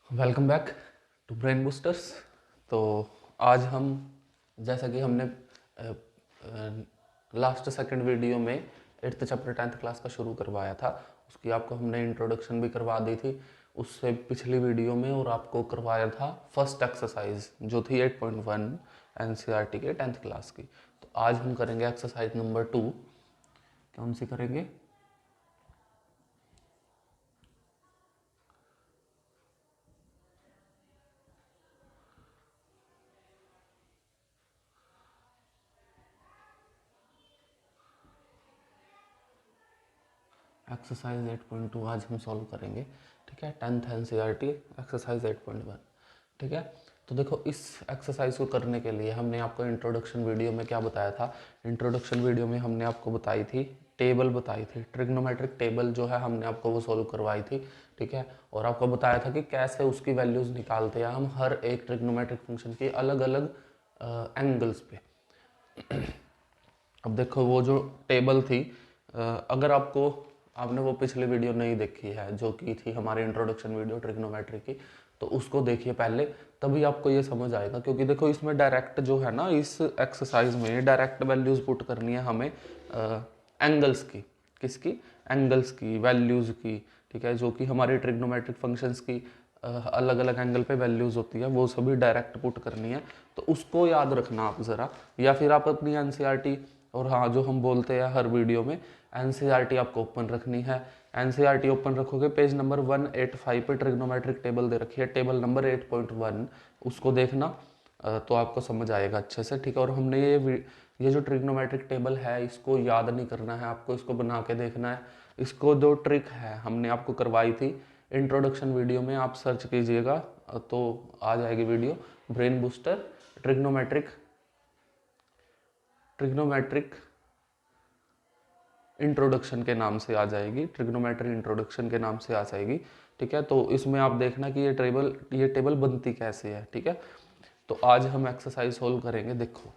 Welcome back to brain boosters. तो आज हम जैसा कि हमने लास्ट सेकंड वीडियो में 8th चैप्टर 10th क्लास का शुरू करवाया था, उसकी आपको हमने इंट्रोडक्शन भी करवा दी थी उससे पिछली वीडियो में, और आपको करवाया था फर्स्ट एक्सरसाइज जो थी 8.1 एनसीईआरटी के 10th क्लास की। तो आज हम करेंगे एक्सरसाइज नंबर 2। कौन सी करेंगे? एक्सरसाइज 8.2 आज हम सॉल्व करेंगे। ठीक है, 10th एनसीईआरटी एक्सरसाइज 8.1। ठीक है, तो देखो इस एक्सरसाइज को करने के लिए हमने आपको इंट्रोडक्शन वीडियो में क्या बताया था। इंट्रोडक्शन वीडियो में हमने आपको बताई थी, टेबल बताई थी, ट्रिग्नोमेट्रिक टेबल जो है हमने आपको वो सॉल्व करवाई थी। ठीक है, और आपको बताया था कि कैसे उसकी वैल्यूज़ निकालते हैं हम हर एक ट्रिग्नोमेट्रिक फंक्शन की अलग अलग एंगल्स पे। अब देखो वो जो टेबल थी, अगर आपने वो पिछली वीडियो नहीं देखी है जो की थी हमारी इंट्रोडक्शन वीडियो ट्रिग्नोमेट्री की, तो उसको देखिए पहले, तभी आपको ये समझ आएगा। क्योंकि देखो इसमें डायरेक्ट जो है ना, इस एक्सरसाइज में डायरेक्ट वैल्यूज पुट करनी है हमें एंगल्स की। किसकी? एंगल्स की, वैल्यूज की। ठीक है, जो कि हमारे ट्रिग्नोमेट्रिक फंक्शंस की अलग अलग एंगल पे वैल्यूज होती है, वो सभी डायरेक्ट पुट करनी है। तो उसको याद रखना आप ज़रा, या फिर आप अपनी एनसीईआरटी, और हाँ जो हम बोलते हैं हर वीडियो में, एनसीईआरटी आपको ओपन रखनी है। एनसीईआरटी ओपन रखोगे, पेज नंबर 185 पे ट्रिग्नोमेट्रिक टेबल दे रखी है, टेबल नंबर 8.1, उसको देखना तो आपको समझ आएगा अच्छे से। ठीक है, और हमने ये जो ट्रिग्नोमेट्रिक टेबल है इसको याद नहीं करना है आपको, इसको बना के देखना है। इसको जो ट्रिक है हमने आपको करवाई थी इंट्रोडक्शन वीडियो में, आप सर्च कीजिएगा तो आ जाएगी video, brain booster trigonometric introduction के नाम से आ जाएगी, ट्रिग्नोमेट्री इंट्रोडक्शन के नाम से आ जाएगी। ठीक है, तो इसमें आप देखना कि ये टेबल बनती कैसे है। ठीक है, तो आज हम एक्सरसाइज सोल्व करेंगे। देखो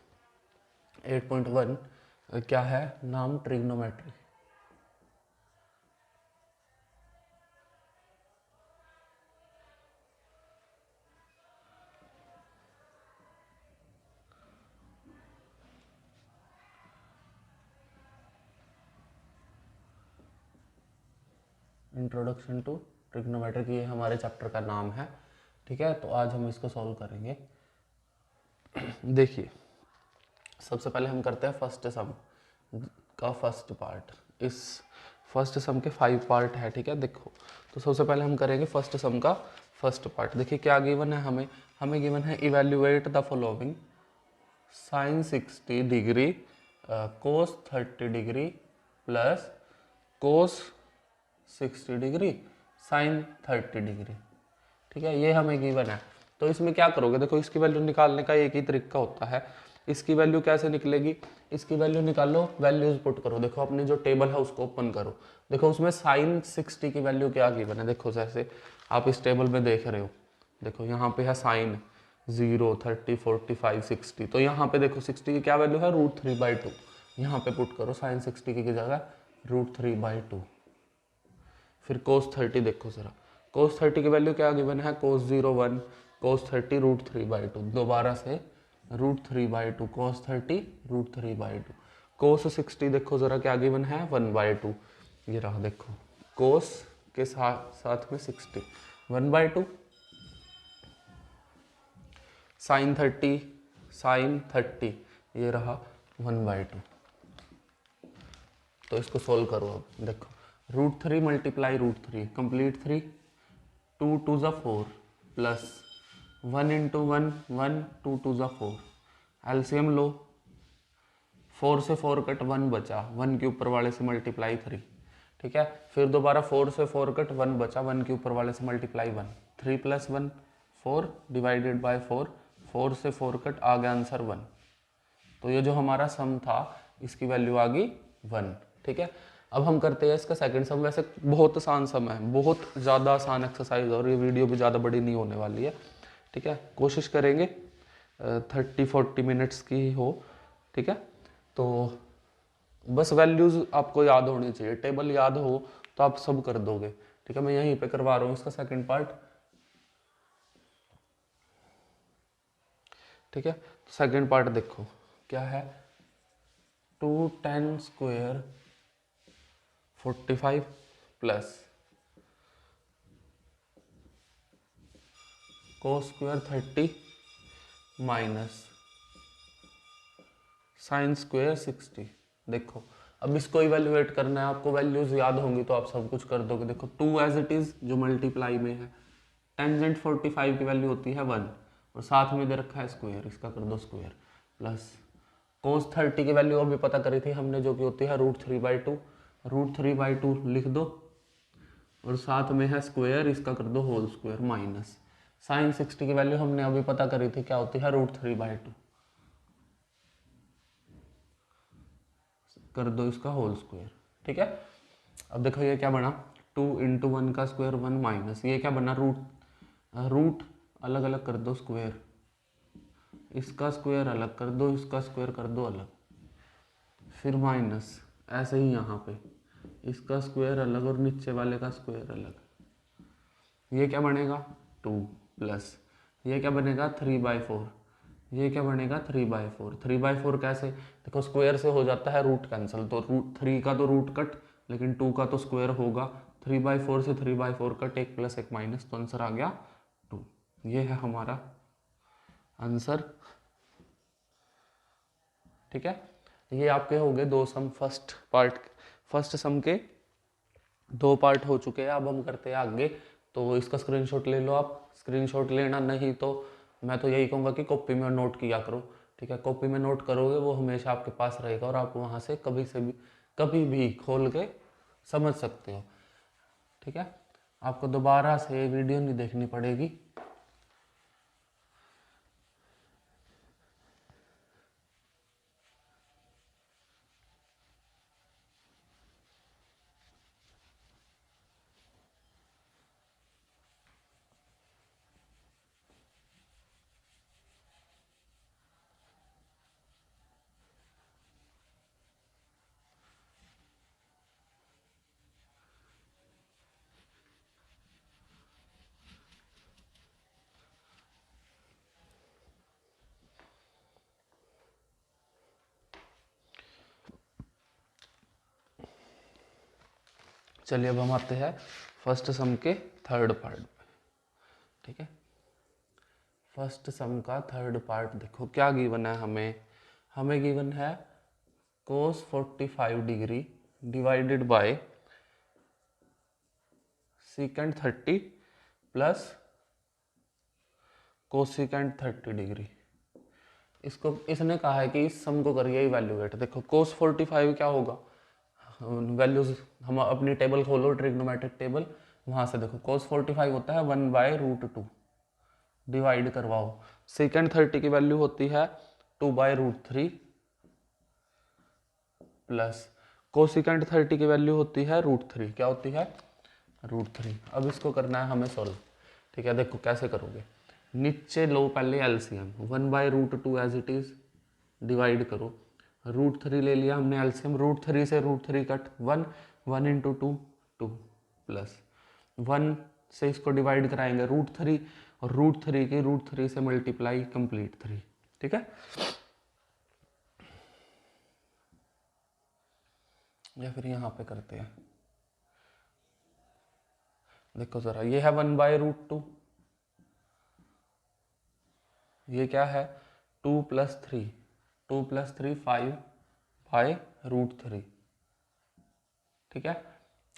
8.1 क्या है नाम? ट्रिग्नोमेट्री। इंट्रोडक्शन टू ट्रिग्नोमेट्री की ये हमारे चैप्टर का नाम है। ठीक है, तो आज हम इसको सॉल्व करेंगे। देखिए सबसे पहले हम करते हैं फर्स्ट सम का फर्स्ट पार्ट। इस फर्स्ट सम के 5 पार्ट है। ठीक है, देखो तो सबसे पहले हम करेंगे फर्स्ट सम का फर्स्ट पार्ट। देखिए क्या गिवन है हमें गिवन है evaluate the following sine 60 degree cos 30 degree plus cos 60 degree sine 30 degree. ठीक है, ये हमें गिवन है। तो इसमें क्या करोगे, देखो इसकी वैल्यू निकालने का एक ही तरीका होता है। इसकी वैल्यू कैसे निकलेगी? इसकी वैल्यू निकालो, वैल्यूज पुट करो। देखो अपनी जो टेबल है उसको ओपन करो, देखो उसमें साइन 60 की वैल्यू क्या गिवन है। देखो जैसे आप इस टेबल में देख रहे हो, देखो यहाँ पे है साइन 0, 30, 45, 60। तो यहाँ पे देखो 60 की क्या वैल्यू है? √3/2। यहाँ पे पुट करो साइन 60 की जगह √3/2। फिर कोस 30 देखो जरा, कोस 30 की वैल्यू क्या गिवन है? कोस 0 1, कोस 30 √3/2। दोबारा से √3/2, कोस 30 √3/2। कोस 60 देखो जरा क्या गिवन है? 1/2। ये रहा देखो, कोस के साथ साथ में 60 1/2। साइन 30 ये रहा 1/2। तो इसको सोल्व करो। अब देखो √3 मल्टीप्लाई √3 कंप्लीट 3, 2 2 ज़ा 4 प्लस 1 इंटू 1 1, 2 2 ज़ा 4। एलसीएम लो, 4 से 4 कट 1 बचा, 1 के ऊपर वाले से मल्टीप्लाई 3। ठीक है, फिर दोबारा 4 से 4 कट 1 बचा, 1 के ऊपर वाले से मल्टीप्लाई 1। 3 + 1 4 डिवाइडेड बाय 4, 4 से 4 कट आ गया आंसर 1। तो ये जो हमारा सम था इसकी वैल्यू आ गई 1। ठीक है, अब हम करते हैं इसका सेकंड सम। वैसे बहुत आसान सम है, बहुत ज़्यादा आसान एक्सरसाइज, और ये वीडियो भी ज़्यादा बड़ी नहीं होने वाली है। ठीक है, कोशिश करेंगे 30-40 मिनट्स की ही हो। ठीक है, तो बस वैल्यूज़ आपको याद होनी चाहिए, टेबल याद हो तो आप सब कर दोगे। ठीक है, मैं यहीं पे करवा रहा हूँ इसका सेकंड पार्ट। ठीक है। तो सेकेंड पार्ट देखो क्या है, 2 tan square 45 plus cos square 30 minus sine square 60। देखो अब इसको इवेल्युएट करना है आपको, वैल्यूज याद होंगी तो आप सब कुछ कर दोगे। देखो 2 एज इट इज जो मल्टीप्लाई में है, टेंजेंट 45 की वैल्यू होती है 1 और साथ में दे रखा है स्क्वायर, इसका कर दो स्क्वायर, प्लस कोस 30 की वैल्यू अभी पता करी थी हमने जो कि होती है √3/2, √3/2 लिख दो और साथ में है स्क्वायर, इसका कर दो होल स्क्वायर, माइनस साइन 60 की वैल्यू हमने अभी पता करी थी क्या होती है √3/2, कर दो इसका होल स्क्वायर। ठीक है। अब देखो ये क्या बना, 2 × 1 का स्क्वायर 1 माइनस ये क्या बना, रूट अलग अलग कर दो स्क्वायर, इसका स्क्वायर अलग कर दो, इसका स्क्वायर कर दो अलग, फिर माइनस ऐसे ही यहाँ पे इसका स्क्वायर अलग और नीचे वाले का स्क्वायर अलग, ये क्या बनेगा 2 प्लस ये क्या बनेगा 3/4, ये क्या बनेगा 3/4। 3/4 कैसे, देखो स्क्वायर से हो जाता है रूट कैंसिल, तो √3 का तो रूट कट लेकिन 2 का तो स्क्वायर होगा, 3/4 से 3/4 कट, 1 + 1 माइनस, तो आंसर आ गया 2। ये है हमारा आंसर। ठीक है। ये आपके हो गए 2 सम, फर्स्ट सम के 2 पार्ट हो चुके हैं। अब हम करते हैं आगे, तो इसका स्क्रीनशॉट ले लो आप, स्क्रीनशॉट लेना नहीं तो मैं तो यही कहूँगा कि कॉपी में नोट किया करो। ठीक है, कॉपी में नोट करोगे वो हमेशा आपके पास रहेगा और आप वहाँ से कभी भी खोल के समझ सकते हो। ठीक है, आपको दोबारा से वीडियो नहीं देखनी पड़ेगी। चलिए अब हम आते हैं फर्स्ट सम के थर्ड पार्ट पे। ठीक है, फर्स्ट सम का थर्ड पार्ट देखो क्या गिवन है हमें गिवन है cos 45 degree divided by secant 30 plus cosecant 30 degree. इसने कहा है कि इस सम को करिए इवैल्यूएट। देखो cos 45 क्या होगा, वैल्यूज हम अपनी टेबल खोलो, ट्रिग्नोमेट्रिक टेबल, वहां से देखो cos 45 होता है 1/√2, डिवाइड करवाओ, secant 30 की वैल्यू होती है 2/√3 प्लस कोसिकेंट 30 की वैल्यू होती है √3, क्या होती है √3। अब इसको करना है हमें सॉल्व। ठीक है, देखो कैसे करोगे, नीचे लो पहले LCM, 1/√2 as it is, divide करो, √3 ले लिया हमने एलसीएम, √3 से √3 कट, 1 1 × 2 2 प्लस 1 से इसको डिवाइड कराएंगे √3 और √3 की √3 से मल्टीप्लाई कंप्लीट 3। ठीक है, या फिर यहाँ पे करते हैं, देखो जरा, ये है 1/√2, ये क्या है 2 + 3, 2 + 3 5/√3। ठीक है,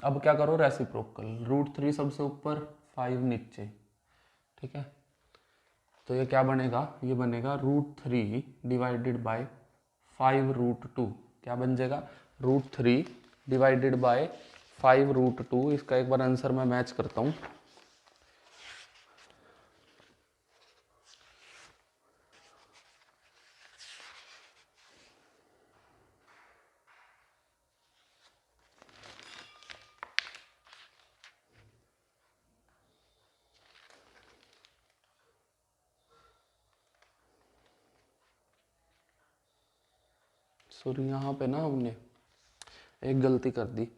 अब क्या करो रेसिप्रोकल, √3 सबसे ऊपर 5 नीचे। ठीक है, तो ये क्या बनेगा, ये बनेगा √3 डिवाइडेड बाय 5√2, क्या बन जाएगा √3 डिवाइडेड बाय 5√2। इसका एक बार आंसर मैं मैच करता हूँ, सॉरी यहाँ पे ना हमने एक गलती कर दी,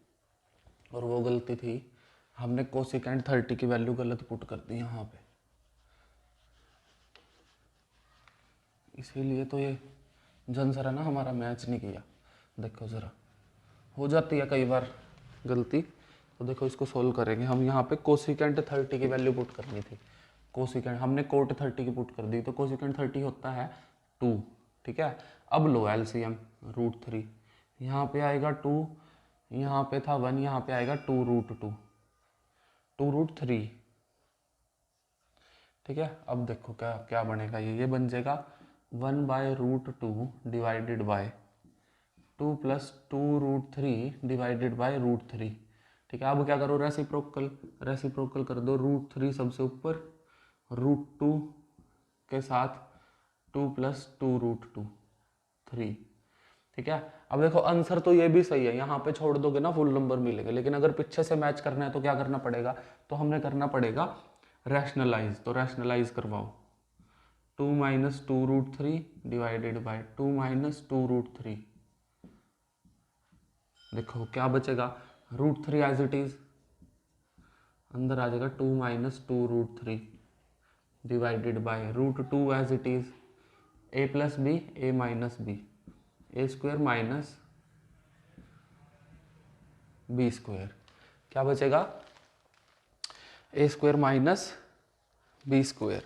और वो गलती थी हमने कोसिकेंट 30 की वैल्यू गलत पुट कर दी यहाँ पे। इसीलिए तो ये जन सर है ना हमारा मैच नहीं किया। देखो ज़रा हो जाती है कई बार गलती। तो देखो इसको सोल्व करेंगे हम। यहाँ पे कोसिकेंट 30 की वैल्यू पुट करनी थी। कोसिकेंट हमने कोट 30 की पुट कर दी, तो कोसिकेंट 30 होता है 2, ठीक है। अब लो एलसीएम √3, यहाँ पे आएगा 2, यहाँ पे था 1, यहाँ पे आएगा 2√2, 2√3, ठीक है। अब देखो क्या क्या बनेगा, ये बन जाएगा 1/√2 डिवाइडेड बाय 2 + 2√3 डिवाइडेड बाय √3, ठीक है। अब क्या करो, रेसिप्रोकल कर दो। √3 सबसे ऊपर, √2 के साथ 2 + 2√2 3, ठीक है। अब देखो आंसर तो ये भी सही है, यहाँ पे छोड़ दोगे ना फुल नंबर मिलेंगे, लेकिन अगर पीछे से मैच करना है तो क्या करना पड़ेगा, तो हमने करना पड़ेगा रैशनलाइज। तो रैशनलाइज करवाओ, 2 - 2√3 डिवाइडेड बाय 2 - 2√3, देखो क्या बचेगा, √3 एज इट इज अंदर आ जाएगा, 2 - 2√3 divided by √2 as it is, a + b a - b, a² - b², क्या बचेगा, a² - b²,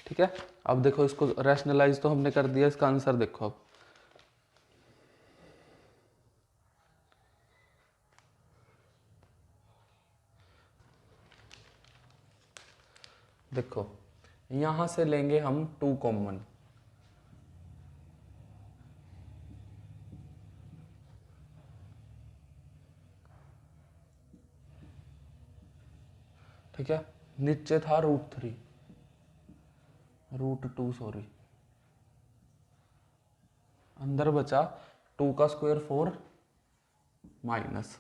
ठीक है। अब देखो इसको रैशनलाइज तो हमने कर दिया, इसका आंसर देखो। अब देखो यहां से लेंगे हम 2 कॉमन, ठीक है। नीचे था √2 सॉरी, अंदर बचा 2 का स्क्वायर 4 माइनस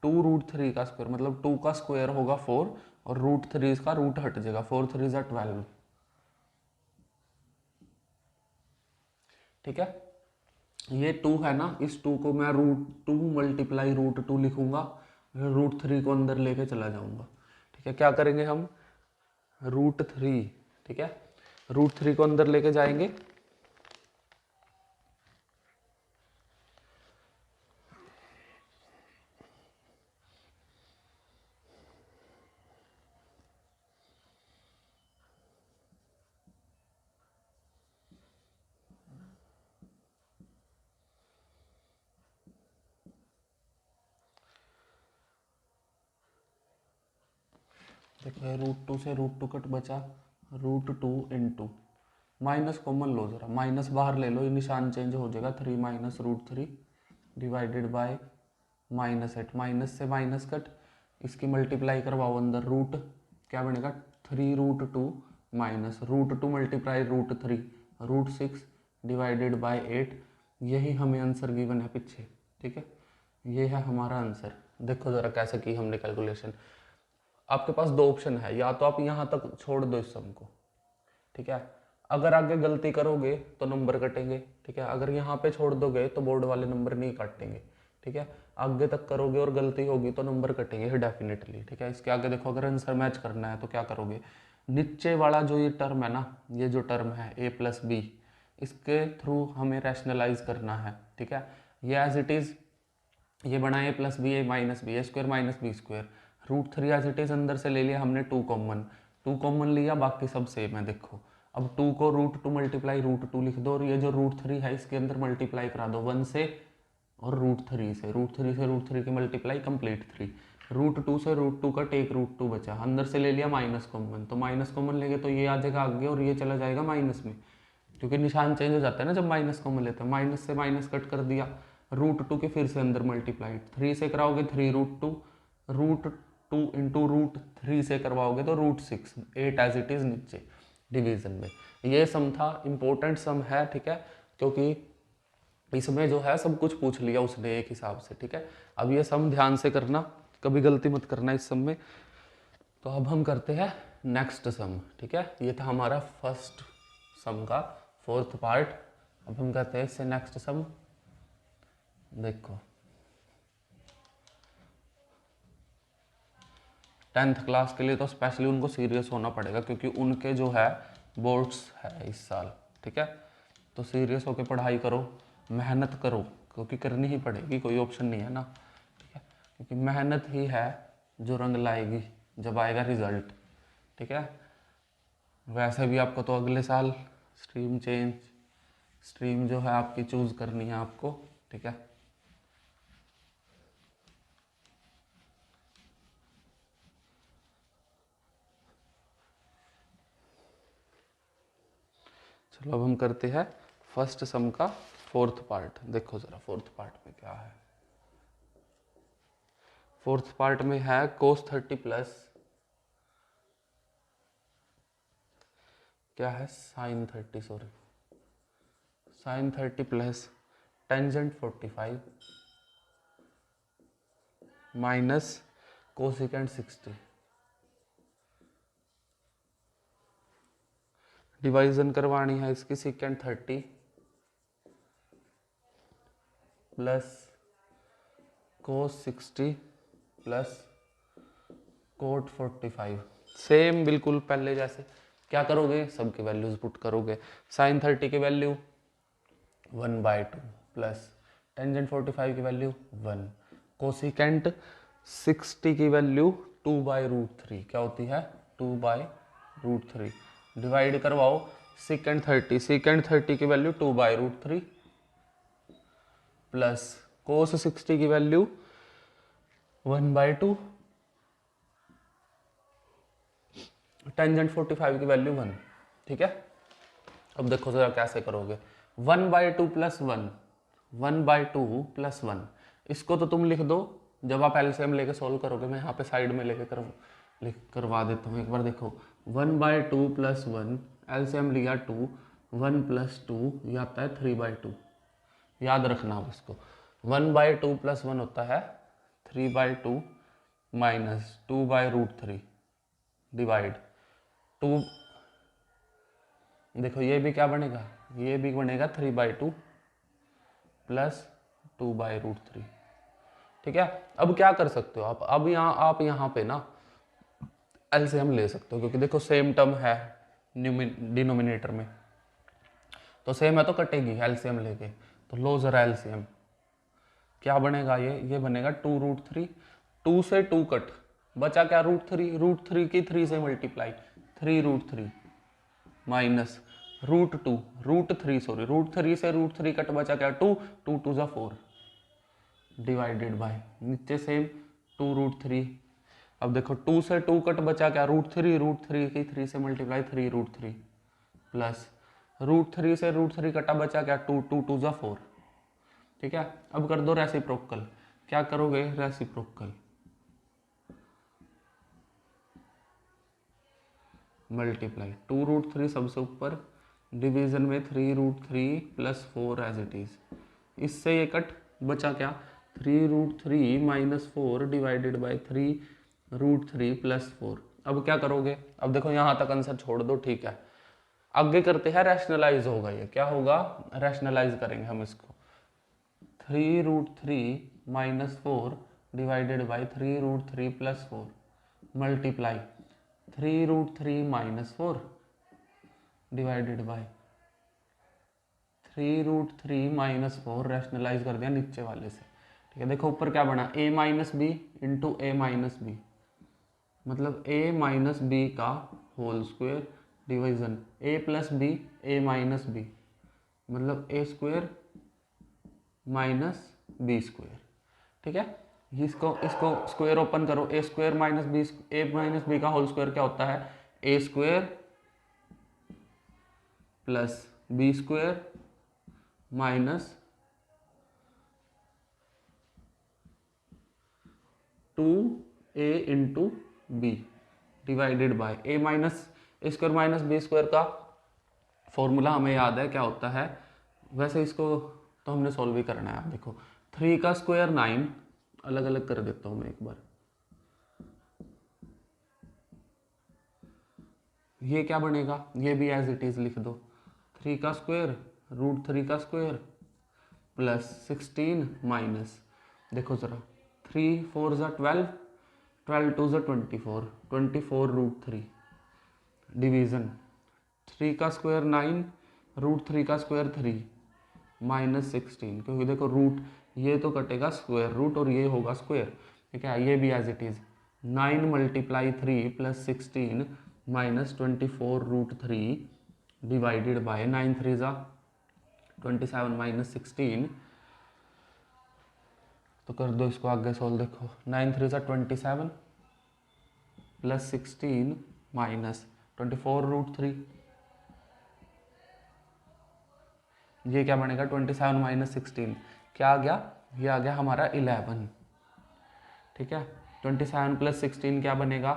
2√3 का स्क्वायर, मतलब 2 का स्क्वायर होगा 4 और √3 का रूट हट जाएगा, 4 3 = 12, ठीक है। ये 2 है ना, इस 2 को मैं √2 × √2 लिखूंगा, √3 को अंदर लेके चला जाऊंगा, ठीक है। क्या करेंगे हम, √3, ठीक है, √3 को अंदर लेके जाएंगे, देखो √2 से √2 कट बचा, √2 इंटू माइनस कॉमन लो जरा, माइनस बाहर ले लो, ये निशान चेंज हो जाएगा, 3 - √3 डिवाइडेड बाय -8, माइनस से माइनस कट, इसकी मल्टीप्लाई करवाओ अंदर, रूट क्या बनेगा, 3√2 माइनस √2 मल्टीप्लाई √3 √6 डिवाइडेड बाय 8, यही हमें आंसर गिवन है पीछे, ठीक है। ये है हमारा आंसर। देखो ज़रा कैसे की हमने कैलकुलेशन। आपके पास 2 ऑप्शन है, या तो आप यहाँ तक छोड़ दो इस सम को, ठीक है। अगर आगे गलती करोगे तो नंबर कटेंगे, ठीक है। अगर यहाँ पे छोड़ दोगे तो बोर्ड वाले नंबर नहीं काटेंगे, ठीक है। आगे तक करोगे और गलती होगी तो नंबर कटेंगे डेफिनेटली, ठीक है। इसके आगे देखो, अगर आंसर मैच करना है तो क्या करोगे, नीचे वाला जो ये टर्म है ना, ये जो टर्म है a + b, इसके थ्रू हमें रैशनलाइज करना है, ठीक है। ये एज इट इज़ ये बना a + b a - b, a² - b², √3 as it is अंदर से ले लिया हमने 2 कॉमन लिया, बाकी सब सेम है। देखो अब 2 को √2 मल्टीप्लाई √2 लिख दो, और ये जो √3 है इसके अंदर मल्टीप्लाई करा दो 1 से और √3 से, √3 की मल्टीप्लाई कंप्लीट 3, √2 से √2 का टेक √2 बचा, अंदर से ले लिया माइनस कॉमन, तो माइनस कॉमन लेंगे तो ये आ जाएगा आगे और ये चला जाएगा माइनस में, क्योंकि निशान चेंज हो जाता है ना जब माइनस कॉमन लेते हैं। माइनस से माइनस कट कर दिया, √2 के फिर से अंदर मल्टीप्लाई, 3 से कराओगे 3√2, √2 इंटू √3 से करवाओगे तो √6, 8 एज इट इज़ नीचे डिवीजन में। ये सम था, इम्पोर्टेंट सम है, ठीक है, क्योंकि इसमें जो है सब कुछ पूछ लिया उसने एक हिसाब से, ठीक है। अब ये सम ध्यान से करना, कभी गलती मत करना इस सम में। तो अब हम करते हैं नेक्स्ट सम, ठीक है। ये था हमारा फर्स्ट सम का 4th पार्ट। अब हम करते हैं इससे नेक्स्ट सम। देखो 10th क्लास के लिए तो स्पेशली उनको सीरियस होना पड़ेगा, क्योंकि उनके जो है बोर्ड्स है इस साल, ठीक है। तो सीरियस होकर पढ़ाई करो, मेहनत करो, क्योंकि करनी ही पड़ेगी, कोई ऑप्शन नहीं है ना, ठीक है। क्योंकि मेहनत ही है जो रंग लाएगी जब आएगा रिजल्ट, ठीक है। वैसे भी आपको तो अगले साल स्ट्रीम जो है आपकी चूज़ करनी है आपको, ठीक है। चलो अब हम करते हैं फर्स्ट सम का फोर्थ पार्ट। देखो ज़रा फोर्थ पार्ट में क्या है। फोर्थ पार्ट में है cos 30 प्लस क्या है sin 30, sorry sin 30 plus tangent 45 minus cosecant 60। Division करवानी है इसकी secant 30 plus cos 60 plus coat 45। Same बिल्कुल पहले जैसे। क्या करोगे, सबकी वैल्यूज पुट करोगे। साइन 30 की वैल्यू 1/2 प्लस टेंजेंट 45 की वैल्यू 1, कोसिकेंट 60 की वैल्यू 2/√3 क्या होती है 2/√3। डिवाइड करवाओ सिकेंट 30 की वैल्यू 2/√3 प्लस कोस 60 की वैल्यू 1/2, टेंजेंट 45 की वैल्यू 1, ठीक है। अब देखो जरा कैसे करोगे। 1/2 प्लस 1, 1/2 प्लस 1, इसको तो तुम लिख दो जब आप एलसीएम लेके सोल्व करोगे। मैं यहाँ पे साइड में लेके करवा देता हूँ एक बार। देखो 1/2 प्लस 1, एलसीएम लिया 2, 1 प्लस 2 ये आता है 3/2। याद रखना आप इसको। 1/2 प्लस 1 होता है 3/2 माइनस 2/√3 डिवाइड 2। देखो ये भी क्या बनेगा, ये भी बनेगा 3/2 प्लस 2/√3, ठीक है। अब क्या कर सकते हो आप, अब आप यहाँ पे ना एलसीएम ले सकते हो, क्योंकि देखो सेम टर्म है डिनोमिनेटर में, तो सेम है तो कटेगी एलसीएम लेके। तो लो जरा एलसीएम क्या बनेगा, ये बनेगा 2√3, 2 से 2 कट, बचा क्या √3 की 3 से मल्टीप्लाई 3√3 माइनस √2 √3 सॉरी √3 से √3 कट, बचा क्या 2, 2 2 जा 4 डिवाइडेड बाय नीचे सेम 2√3। अब देखो 2 से 2 कट, बचा क्या √3 की 3 से मल्टीप्लाई 3√3 प्लस √3 से √3 कटा, बचा क्या 2 2 2 जा 4, ठीक है। अब कर दो रेसिप्रोकल। क्या करोगे रेसिप्रोकल, मल्टीप्लाई 2√3 सबसे ऊपर, डिवीजन में 3√3 प्लस 4 एज इट इज। इससे ये कट, बचा क्या 3√3 माइनस 4 डिवाइडेड बाई 3√3 प्लस 4। अब क्या करोगे, अब देखो यहाँ तक आंसर छोड़ दो, ठीक है। आगे करते हैं रैशनलाइज होगा, ये क्या होगा रैशनलाइज करेंगे हम इसको। 3√3 minus 4 divided by 3√3 plus 4 multiply 3√3 minus 4 divided by 3√3 minus 4, rationalise कर दिया नीचे वाले से, ठीक है। देखो ऊपर क्या बना a minus b into a minus b, मतलब a माइनस बी का whole square division a plus b a minus b, मतलब a square minus b square, ठीक है। इसको स्क्वायर ओपन करो, ए स्क्वायर माइनस बी का होल स्क्वायर क्या होता है a square plus b square minus 2a into b divided by a minus a square minus b square का formula हमें याद है क्या होता है। वैसे इसको तो हमने सॉल्व ही करना है। आप देखो 3 का स्क्वायर 9, अलग अलग कर देता हूँ मैं एक बार। ये क्या बनेगा, ये भी एज इट इज लिख दो, 3 का स्क्वायर √3 का स्क्वायर प्लस 16 माइनस, देखो जरा 3 4 ज़ा 12, 12 2 ज़ा 24, 24 √3 डिवीजन 3 का स्क्वायर 9 √3 का स्क्वायर 3 -16, क्योंकि देखो रूट ये तो कटेगा स्क्वायर रूट और ये होगा स्क्वायर, ठीक है। ये भी as it is 9 × 3 + 16 -24√3 divided by 9 3 ज़ा 27 -16, तो कर दो इसको आगे सोल्व। देखो 9 3 ज़ा 27 + 16 -24√3, ये क्या बनेगा 27 -16, क्या आ गया, ये आ गया हमारा 11, ठीक है। 27 + 16 क्या बनेगा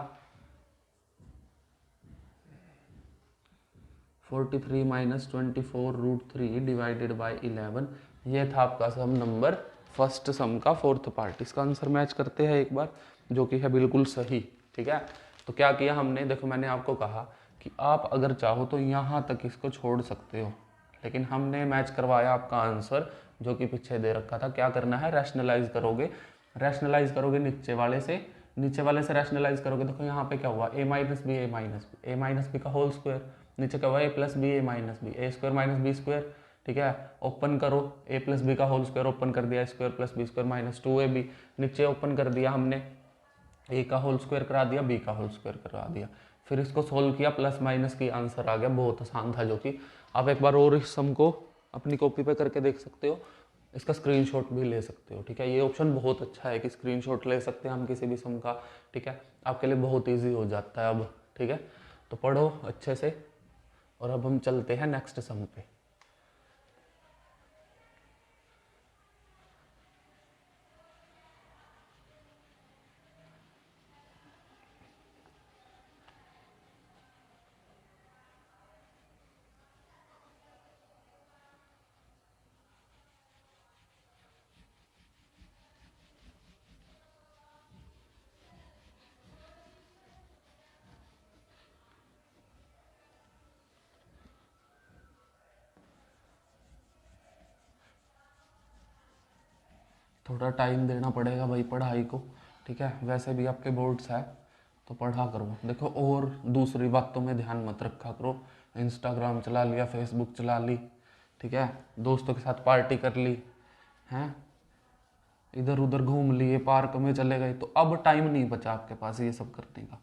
43 -24√3 डिवाइडेड बाय 11। ये था आपका सम नंबर फर्स्ट सम का फोर्थ पार्ट। इसका आंसर मैच करते हैं एक बार, जो कि है बिल्कुल सही, ठीक है। तो क्या किया हमने, देखो मैंने आपको कहा कि आप अगर चाहो तो यहाँ तक इसको छोड़ सकते हो, लेकिन हमने मैच करवाया आपका आंसर जो कि पीछे दे रखा था। क्या करना है, रैशनलाइज करोगे, रैशनलाइज करोगे नीचे वाले से रैशनलाइज करोगे। देखो यहाँ पे क्या हुआ, a - b का होल स्क्वायर, नीचे क्या हुआ a + b a² - b², ठीक है। ओपन करो, a + b का होल स्क्वायर ओपन कर दिया, a² + b² - 2ab, नीचे ओपन कर दिया हमने, a का होल स्क्वायर करा दिया, b का होल स्क्वायर करा दिया, फिर इसको सोल्व किया, प्लस माइनस की आंसर आ गया। बहुत आसान था, जो कि आप एक बार और इस सम को अपनी कॉपी पे करके देख सकते हो, इसका स्क्रीनशॉट भी ले सकते हो, ठीक है। ये ऑप्शन बहुत अच्छा है कि स्क्रीनशॉट ले सकते हैं हम किसी भी सम का, ठीक है। आपके लिए बहुत ईजी हो जाता है अब, ठीक है। तो पढ़ो अच्छे से, और अब हम चलते हैं नेक्स्ट सम पे। थोड़ा टाइम देना पड़ेगा भाई पढ़ाई को, ठीक है। वैसे भी आपके बोर्ड्स है तो पढ़ा करो। देखो और दूसरी बातों में ध्यान मत रखा करो, इंस्टाग्राम चला लिया, फेसबुक चला ली, ठीक है, दोस्तों के साथ पार्टी कर ली, हैं, इधर उधर घूम लिए, पार्क में चले गए, तो अब टाइम नहीं बचा आपके पास ये सब करने का।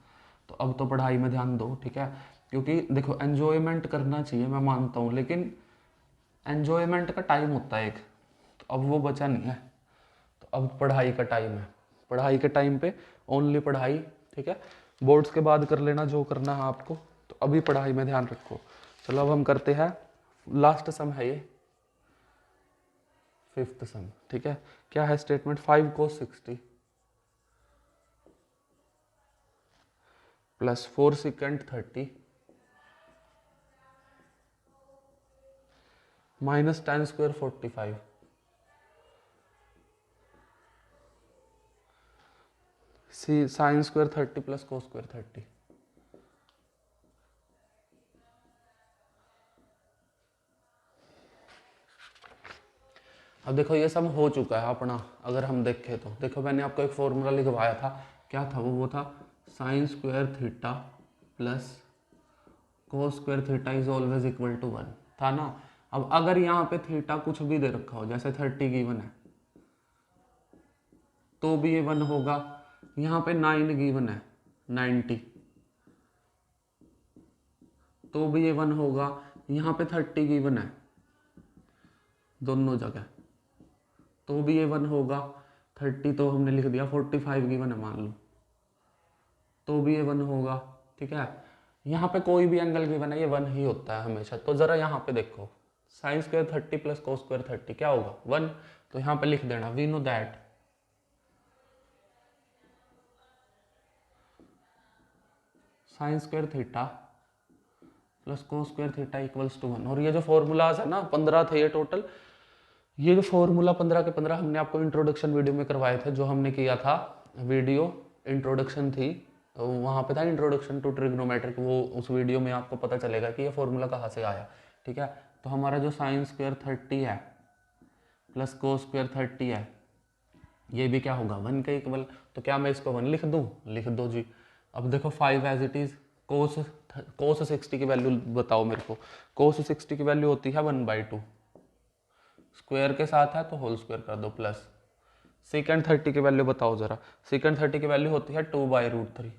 तो अब तो पढ़ाई में ध्यान दो, ठीक है। क्योंकि देखो एन्जॉयमेंट करना चाहिए, मैं मानता हूँ, लेकिन एन्जॉयमेंट का टाइम होता है एक, तो अब वो बचा नहीं है। तो अब पढ़ाई का टाइम है, पढ़ाई के टाइम पे ओनली पढ़ाई, ठीक है। बोर्ड्स के बाद कर लेना जो करना है आपको, तो अभी पढ़ाई में ध्यान रखो। चलो अब हम करते हैं लास्ट सम है ये, फिफ्थ सम, ठीक है। क्या है statement, 5 cos 60 + 4 sec 30 - tan² 45 sin² 30 + cos² 30। अब देखो ये सब हो चुका है अपना, अगर हम देखें तो देखो मैंने आपको एक फॉर्मूला लिखवाया था, क्या था वो था sin² θ + cos² θ is always equal to 1 था ना। अब अगर यहाँ पे थीटा कुछ भी दे रखा हो, जैसे 30 गिवन है तो भी ये 1 होगा, यहाँ पे 9 गिवन है 90 तो भी ये 1 होगा, यहाँ पे 30 गिवन है दोनों जगह तो भी ये 1 होगा, 30 तो हमने लिख दिया, 45 गिवन है मान लो तो भी ये 1 होगा, ठीक है। यहाँ पे कोई भी एंगल गिवन है ये 1 ही होता है हमेशा। तो जरा यहाँ पे देखो sin² 30 + cos² 30 क्या होगा 1, तो यहाँ पे लिख देना we know that sin² θ + cos² θ = 1। और ये जो फॉर्मूलाज है ना 15 थे ये टोटल, ये जो फॉर्मूला 15 के 15 हमने आपको इंट्रोडक्शन वीडियो में करवाए थे, जो हमने किया था वीडियो इंट्रोडक्शन थी, तो वहाँ पे था इंट्रोडक्शन टू ट्रिग्नोमेट्रिक, वो उस वीडियो में आपको पता चलेगा कि ये फॉर्मूला कहाँ से आया, ठीक है। तो हमारा जो sin² 30 है + cos² 30 है, ये भी क्या होगा 1 के इक्वल। तो क्या मैं इसको 1 लिख दूँ, लिख दो जी। अब देखो 5 एज इट इज़, cos कोस 60 की वैल्यू बताओ मेरे को। कोस 60 की वैल्यू होती है 1/2, स्क्वायर के साथ है तो होल स्क्वायर कर दो, प्लस सेकेंड 30 की वैल्यू बताओ जरा। सेकेंड 30 की वैल्यू होती है 2/√3,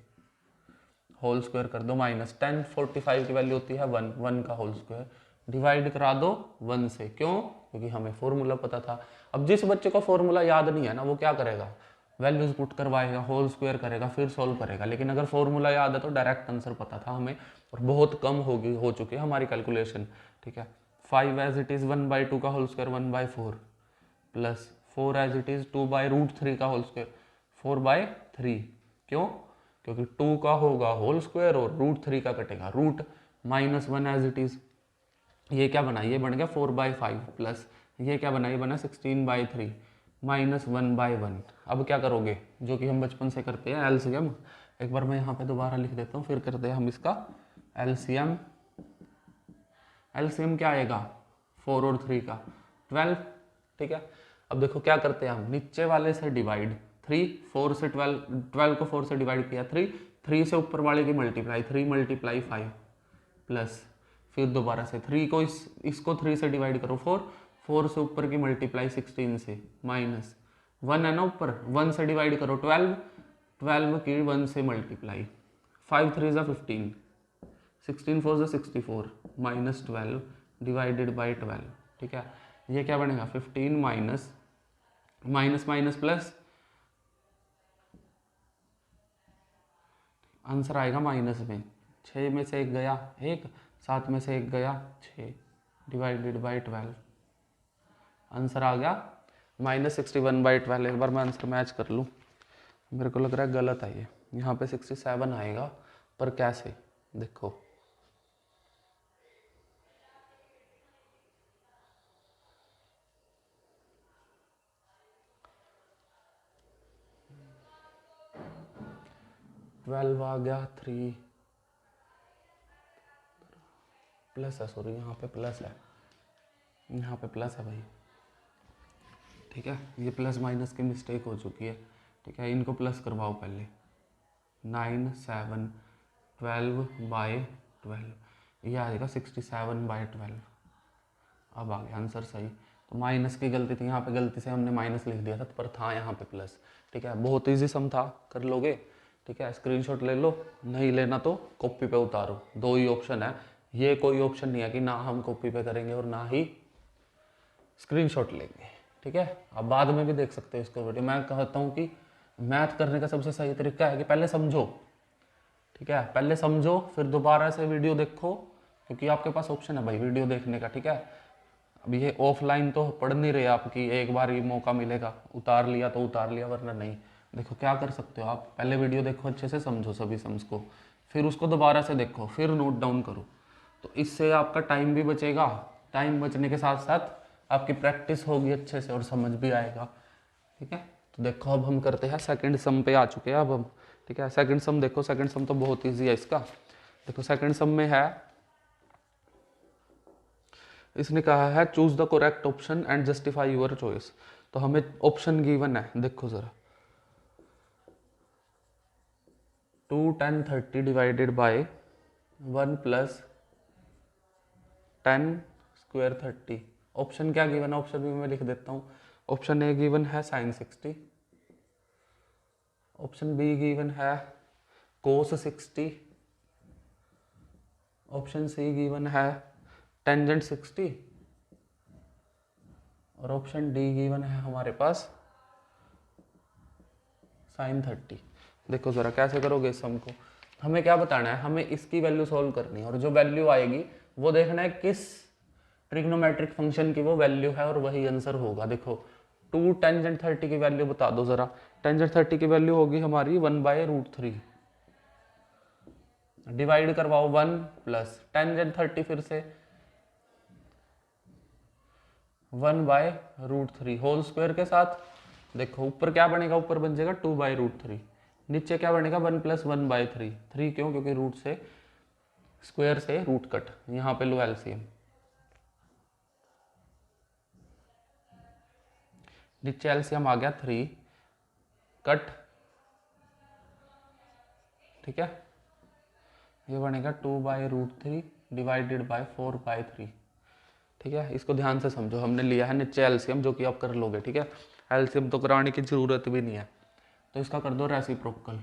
होल स्क्वायर कर दो, माइनस 1045 की वैल्यू होती है 1 का होल स्क्वायर, डिवाइड करा दो 1 से। क्यों? क्योंकि हमें फॉर्मूला पता था। अब जिस बच्चे को फॉर्मूला याद नहीं है ना, वो क्या करेगा, वैल्यूज पुट करवाएगा, होल स्क्वायर करेगा, फिर सॉल्व करेगा। लेकिन अगर फॉर्मूला याद है तो डायरेक्ट आंसर पता था हमें, और बहुत कम हो चुकी है हमारी कैलकुलेशन। ठीक है, 5 एज इट इज़ 1/2 का whole square 1/4, plus 4 as it is 2/√3 का होल स्क्वायर 4/3। क्यों? क्योंकि 2 का होगा होल स्क्वायर और √3 का कटेगा root, minus 1 as it is, ये क्या बना, ये बन गया 4/5, प्लस ये क्या बना, ये बना 16/3, माइनस 1/1। अब क्या करोगे, जो कि हम बचपन से करते हैं, एलसीएम। एक बार मैं यहाँ पे दोबारा लिख देता हूँ, फिर करते हैं हम इसका एलसीएम। एलसीएम क्या आएगा, 4 और 3 का 12। ठीक है, अब देखो क्या करते हैं हम, नीचे वाले से डिवाइड 3, 4 से 12, 12 को 4 से डिवाइड किया 3 से ऊपर वाले की मल्टीप्लाई 3 × 5, प्लस फिर दोबारा से 3 को इसको 3 से डिवाइड करो 4 से ऊपर की मल्टीप्लाई 16 से, माइनस 1 है ना ऊपर, 1 से डिवाइड करो 12 की 1 से मल्टीप्लाई, 5 3 ज़ा 15, 16 4 ज़ा 64, माइनस 12 डिवाइडेड बाई 12। ठीक है, ये क्या बनेगा 15 minus minus minus plus, answer आएगा माइनस में, 6 में से 1 गया 1, 7 में से 1 गया 6, डिवाइडेड बाई 12, आंसर आ गया -61/12। एक बार मैं आंसर मैच कर लूँ, मेरे को लग रहा है गलत है ये, यहाँ पे 67 आएगा, पर कैसे, देखो ट्वेल्व आ गया, 3 प्लस है, सॉरी यहाँ पे प्लस है, यहाँ पे प्लस है भाई। ठीक है, ये प्लस माइनस की मिस्टेक हो चुकी है। ठीक है, इनको प्लस करवाओ पहले, 9 7 12/12, ये आएगा 67/12। अब आ गया आंसर सही। तो माइनस की गलती थी, यहाँ पे गलती से हमने माइनस लिख दिया था, पर था यहाँ पे प्लस। ठीक है, बहुत इजी सम था, कर लोगे। ठीक है, स्क्रीनशॉट ले लो, नहीं लेना तो कॉपी पे उतारो, 2 ही ऑप्शन है। ये कोई ऑप्शन नहीं है कि ना हम कॉपी पे करेंगे और ना ही स्क्रीनशॉट लेंगे। ठीक है, आप बाद में भी देख सकते हो इसको वीडियो। मैं कहता हूँ कि मैथ करने का सबसे सही तरीका है कि पहले समझो। ठीक है, पहले समझो, फिर दोबारा से वीडियो देखो, क्योंकि आपके पास ऑप्शन है भाई वीडियो देखने का। ठीक है, अब ये ऑफलाइन तो पढ़ नहीं रहे आपकी, एक बार ही मौका मिलेगा, उतार लिया तो उतार लिया, वरना नहीं। देखो क्या कर सकते हो आप, पहले वीडियो देखो, अच्छे से समझो सभी सम्स को, फिर उसको दोबारा से देखो, फिर नोट डाउन करो। तो इससे आपका टाइम भी बचेगा, टाइम बचने के साथ साथ आपकी प्रैक्टिस होगी अच्छे से और समझ भी आएगा। ठीक है, तो देखो अब हम करते हैं सेकंड सम पे आ चुके हैं अब हम। ठीक है, सेकंड सम देखो, सेकंड सम तो बहुत इजी है इसका। देखो सेकंड सम में है, इसने कहा है choose the correct option and justify your choice. तो हमें ऑप्शन गिवन है, देखो जरा, 2 10 30 डिवाइडेड बाय 1 + 10 स्क्वायर 30। ऑप्शन क्या गिवन है, ऑप्शन भी मैं लिख देता हूँ। ऑप्शन ए गिवन है sin 60, ऑप्शन बी गिवन है cos 60, ऑप्शन सी गिवन है टेंजेंट 60, और ऑप्शन डी गिवन है हमारे पास sin 30। देखो जरा कैसे करोगे इस सम को, हमें क्या बताना है, हमें इसकी वैल्यू सॉल्व करनी है, और जो वैल्यू आएगी वो देखना है किस ट्रिग्नोमेट्रिक फंक्शन की वो वैल्यू है, और वही आंसर होगा। देखो 2 टेंजेंट 30 की वैल्यू बता दो जरा। टेंजेंट 30 की वैल्यू होगी हमारी 1/√3, डिवाइड करवाओ 1 + टेंजेंट 30 फिर से 1/√3 होल स्क्वायर के साथ। देखो ऊपर क्या बनेगा, ऊपर बन जाएगा 2/√3, नीचे क्या बनेगा 1 + 1/3। 3 क्यों, क्योंकि रूट से स्क्वायर से रूट कट, यहाँ पे लो एलसीएम, नीचे एलसीएम आ गया 3 कट। ठीक है, ये बनेगा 2/√3 डिवाइडेड बाय 4/3। ठीक है, इसको ध्यान से समझो, हमने लिया है नीचे एलसीएम जो कि आप कर लोगे। ठीक है, एलसीएम तो कराने की जरूरत भी नहीं है। तो इसका कर दो रेसिप्रोकल,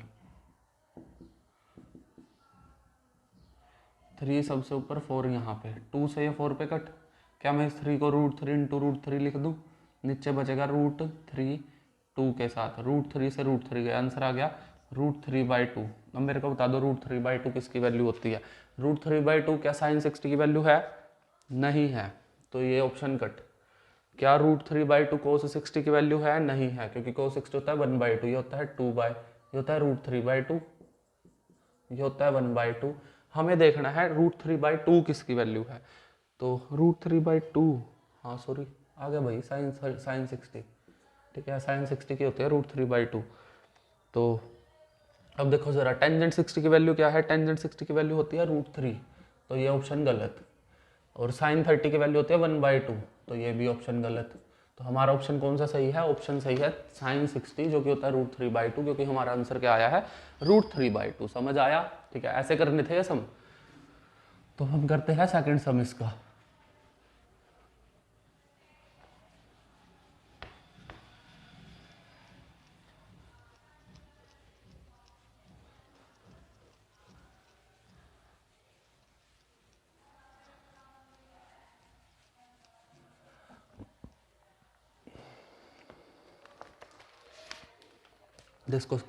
3 सबसे ऊपर 4 यहाँ पे, 2 से ये 4 पे कट, क्या मैं इस 3 को √3 इंटू √3 लिख दूँ, नीचे बचेगा √3 2 के साथ, √3 से √3 गया, आंसर आ गया √3/2। अब मेरे को बता दो √3/2 किसकी वैल्यू होती है। √3/2 क्या sin 60 की वैल्यू है? नहीं है, तो ये ऑप्शन कट। क्या √3/2 cos 60 की वैल्यू है? नहीं है, क्योंकि cos 60 होता है 1/2, ये होता है 2/, ये होता है √3/2, ये होता है 1/2। हमें देखना है √3/2 किसकी वैल्यू है। तो √3/2, हाँ सॉरी आ गया भाई, sin 60। ठीक है, sin 60 की होती है √3/2। तो अब देखो जरा, टेंजेंट 60 की वैल्यू क्या है? टेंजेंट 60 की वैल्यू होती है √3, तो ये ऑप्शन गलत। और sin 30 की वैल्यू होती है 1/2, तो ये भी ऑप्शन गलत। तो हमारा ऑप्शन कौन सा सही है? ऑप्शन सही है sin 60, जो कि होता है √3/2, क्योंकि हमारा आंसर क्या आया है? √3/2। समझ आया? ठीक है, ऐसे करने थे ये सम। तो हम करते हैं सेकंड सम इसका।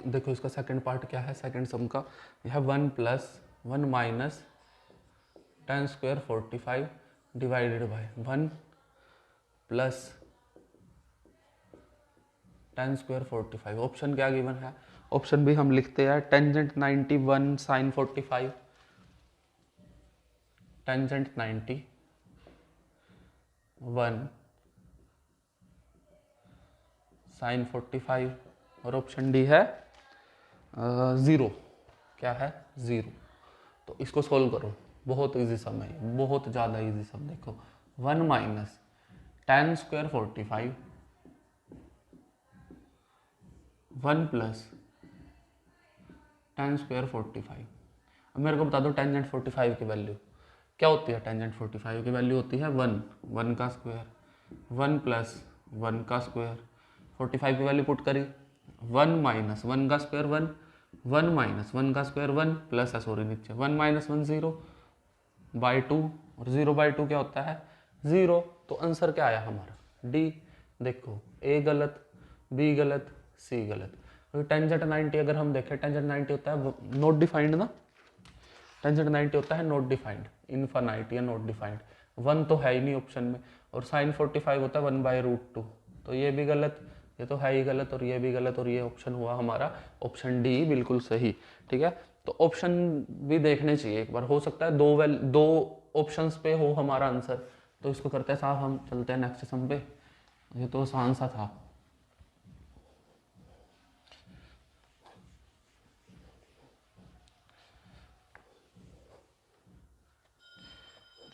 देखो इसका सेकंड पार्ट क्या है सेकंड सम का। यह 1 + 1 - tan² 45 divided by 1 + tan² 45। Option क्या गिवन है? ऑप्शन भी हम लिखते हैं, टेंजेंट 90 1 sin 45, टेंजेंट 90 1 sin 45, और ऑप्शन डी है 0। क्या है? 0। तो इसको सोल्व करो, बहुत इजी सम है, बहुत ज़्यादा इजी सम। देखो 1 - tan² 45 1 + tan² 45। अब मेरे को बता दो टेंजेंट 45 की वैल्यू क्या होती है। टेंजेंट 45 की वैल्यू होती है 1, 1 का स्क्वायर, 1 + 1 का स्क्वायर। 45 की वैल्यू पुट करी, 1 - 1 का स्क्वायर 1, 1 - 1 का स्क्वायर 1 प्लस है, सॉरी नीचे 1 - 1 0/2, और 0/2 क्या होता है? 0। तो आंसर क्या आया हमारा? डी। देखो ए गलत, बी गलत, सी गलत। टेंजेंट 90 अगर हम देखें, टेंजेंट 90 होता है नॉट डिफाइंड ना, टेंजेंट 90 होता है नॉट डिफाइंड, इनफाइनाइट या नॉट डिफाइंड, 1 तो है ही नहीं ऑप्शन में। और sin 45 होता है 1/√2, तो ये भी गलत, ये तो है ही गलत, और ये भी गलत, और ये ऑप्शन हुआ हमारा ऑप्शन डी बिल्कुल सही। ठीक है, तो ऑप्शन भी देखने चाहिए एक बार, हो सकता है दो ऑप्शंस पे हो हमारा आंसर। तो इसको करते हैं साहब, हम चलते हैं नेक्स्ट सम पे। ये तो आसान सा था।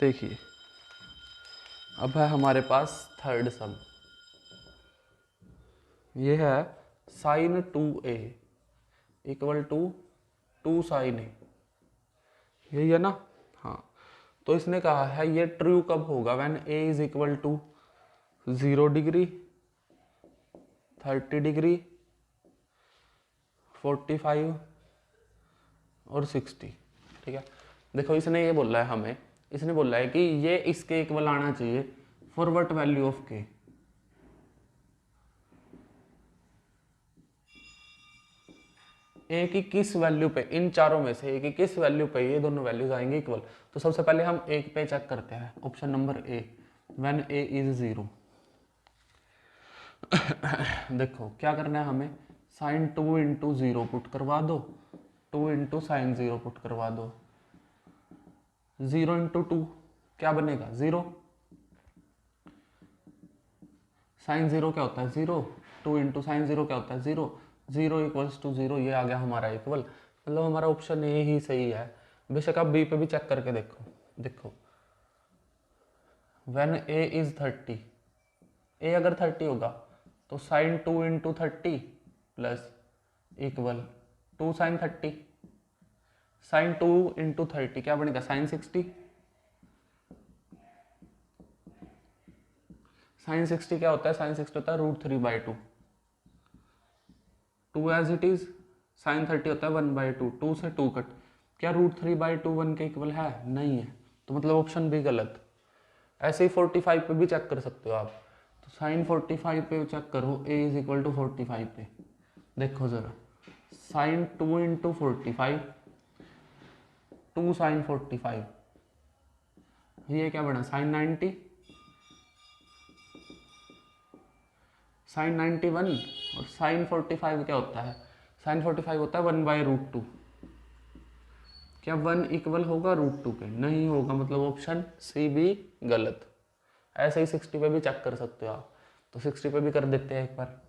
देखिए अब है हमारे पास थर्ड सम। ये है sin 2a = 2 sin a, यही है ना? हाँ, तो इसने कहा है ये ट्रू कब होगा? व्हेन a = 0 डिग्री, 30 डिग्री, 45 और 60। ठीक है, देखो इसने ये बोला है हमें, इसने बोला है कि ये इसके इक्वल आना चाहिए for what value of k। ए की किस वैल्यू पे, इन चारों में से ए की किस वैल्यू पे ये दोनों वैल्यूज आएंगे इक्वल। तो सबसे पहले हम एक पे चेक करते हैं, option number A, when a = 0। देखो क्या करना है हमें, sin 2 × 0 पुट करवा दो, 2 × sin 0 पुट करवा दो, 0 × 2 क्या बनेगा? 0। sin 0 क्या होता है? 0। 2 × sin 0 क्या होता है? 0। 0 = 0, ये आ गया हमारा इक्वल। मतलब हमारा ऑप्शन ए ही सही है। बेशक आप बी पे भी चेक करके देखो। देखो व्हेन a = 30, a अगर 30 होगा तो sin 2 × 30 plus equal 2 sin 30, sine 2 into 30 क्या बनेगा, साइन 60। साइन 60 क्या होता है, साइन 60 होता है √3/2। 2 एज इट इज। साइन 30 होता है 1/2, 2 से 2 कट। क्या √3/2 1 के इक्वल है, नहीं है, तो मतलब ऑप्शन भी गलत। ऐसे ही 45 पे भी चेक कर सकते हो आप। तो साइन 45 पे चेक करो, a इज इक्वल टू 45 पे। देखो जरा, साइन 2 इंटू 45, 2 साइन 45, ये क्या बना, साइन 90, साइन 91। और साइन 45 क्या होता है, साइन 45 होता है 1/√2। क्या 1 इक्वल होगा √2 के, नहीं होगा, मतलब ऑप्शन सी भी गलत। ऐसे ही 60 पे भी चेक कर सकते हो आप, तो 60 पे भी कर देते हैं एक बार।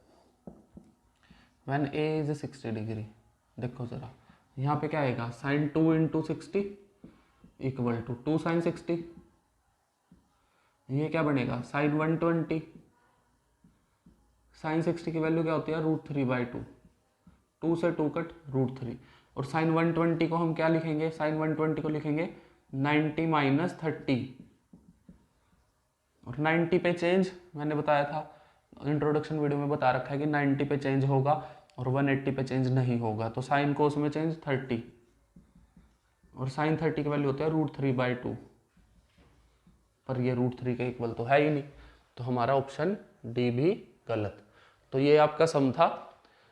व्हेन a इज 60 डिग्री, देखो जरा यहाँ पे क्या आएगा, sine 2 into 60 equal to 2 sine 60। ये क्या बनेगा, साइन 120। साइन 60 की वैल्यू क्या होती है, √3/2, 2 से 2 कट √3। और साइन 120 को हम क्या लिखेंगे, साइन 120 को लिखेंगे 90 माइनस 30। और 90 पे चेंज मैंने बताया था, इंट्रोडक्शन वीडियो में बता रखा है कि 90 पे चेंज होगा और 180 पे चेंज नहीं होगा। तो साइन कोस में चेंज 30, और साइन 30 की वैल्यू होता है √3/2, पर ये √3 के इक्वल तो है ही नहीं, तो हमारा ऑप्शन डी भी गलत। तो ये आपका सम था।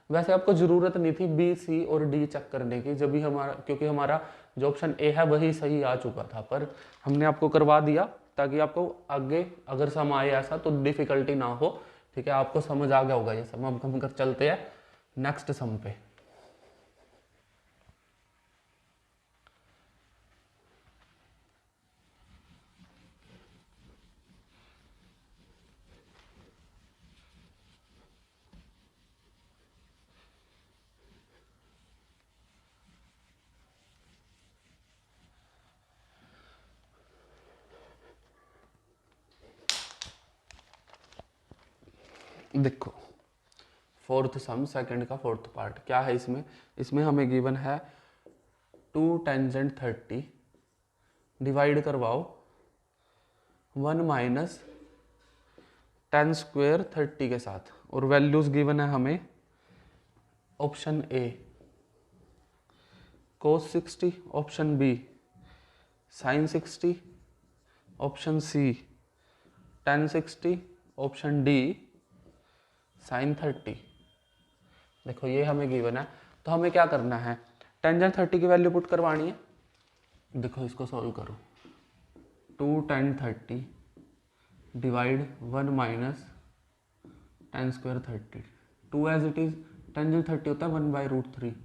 वैसे आपको जरूरत नहीं थी बी, सी और डी चेक करने की, जब भी हमारा, क्योंकि हमारा जो ऑप्शन ए है वही सही आ चुका था, पर हमने आपको करवा दिया ताकि आपको आगे अगर सम आए ऐसा तो डिफिकल्टी ना हो। ठीक है, आपको समझ आ गया होगा ये सम। अब हम कर चलते हैं नेक्स्ट सम पे। देखो फोर्थ सम, सेकंड का फोर्थ पार्ट क्या है इसमें, इसमें हमें गिवन है 2 टेंजेंट 30, डिवाइड करवाओ 1 माइनस टेन स्क्वेयर 30 के साथ, और वैल्यूज गिवन है हमें option A cos 60, option B sine 60, option C tan 60, option D sine 30। देखो ये हमें गिवन है, तो हमें क्या करना है, टेंजेंट 30 की वैल्यू पुट करवानी है। देखो इसको सॉल्व करो, 2 tan 30 divide 1 minus tan square 30, 2 as it is. Tangent 30 होता है 1/√3,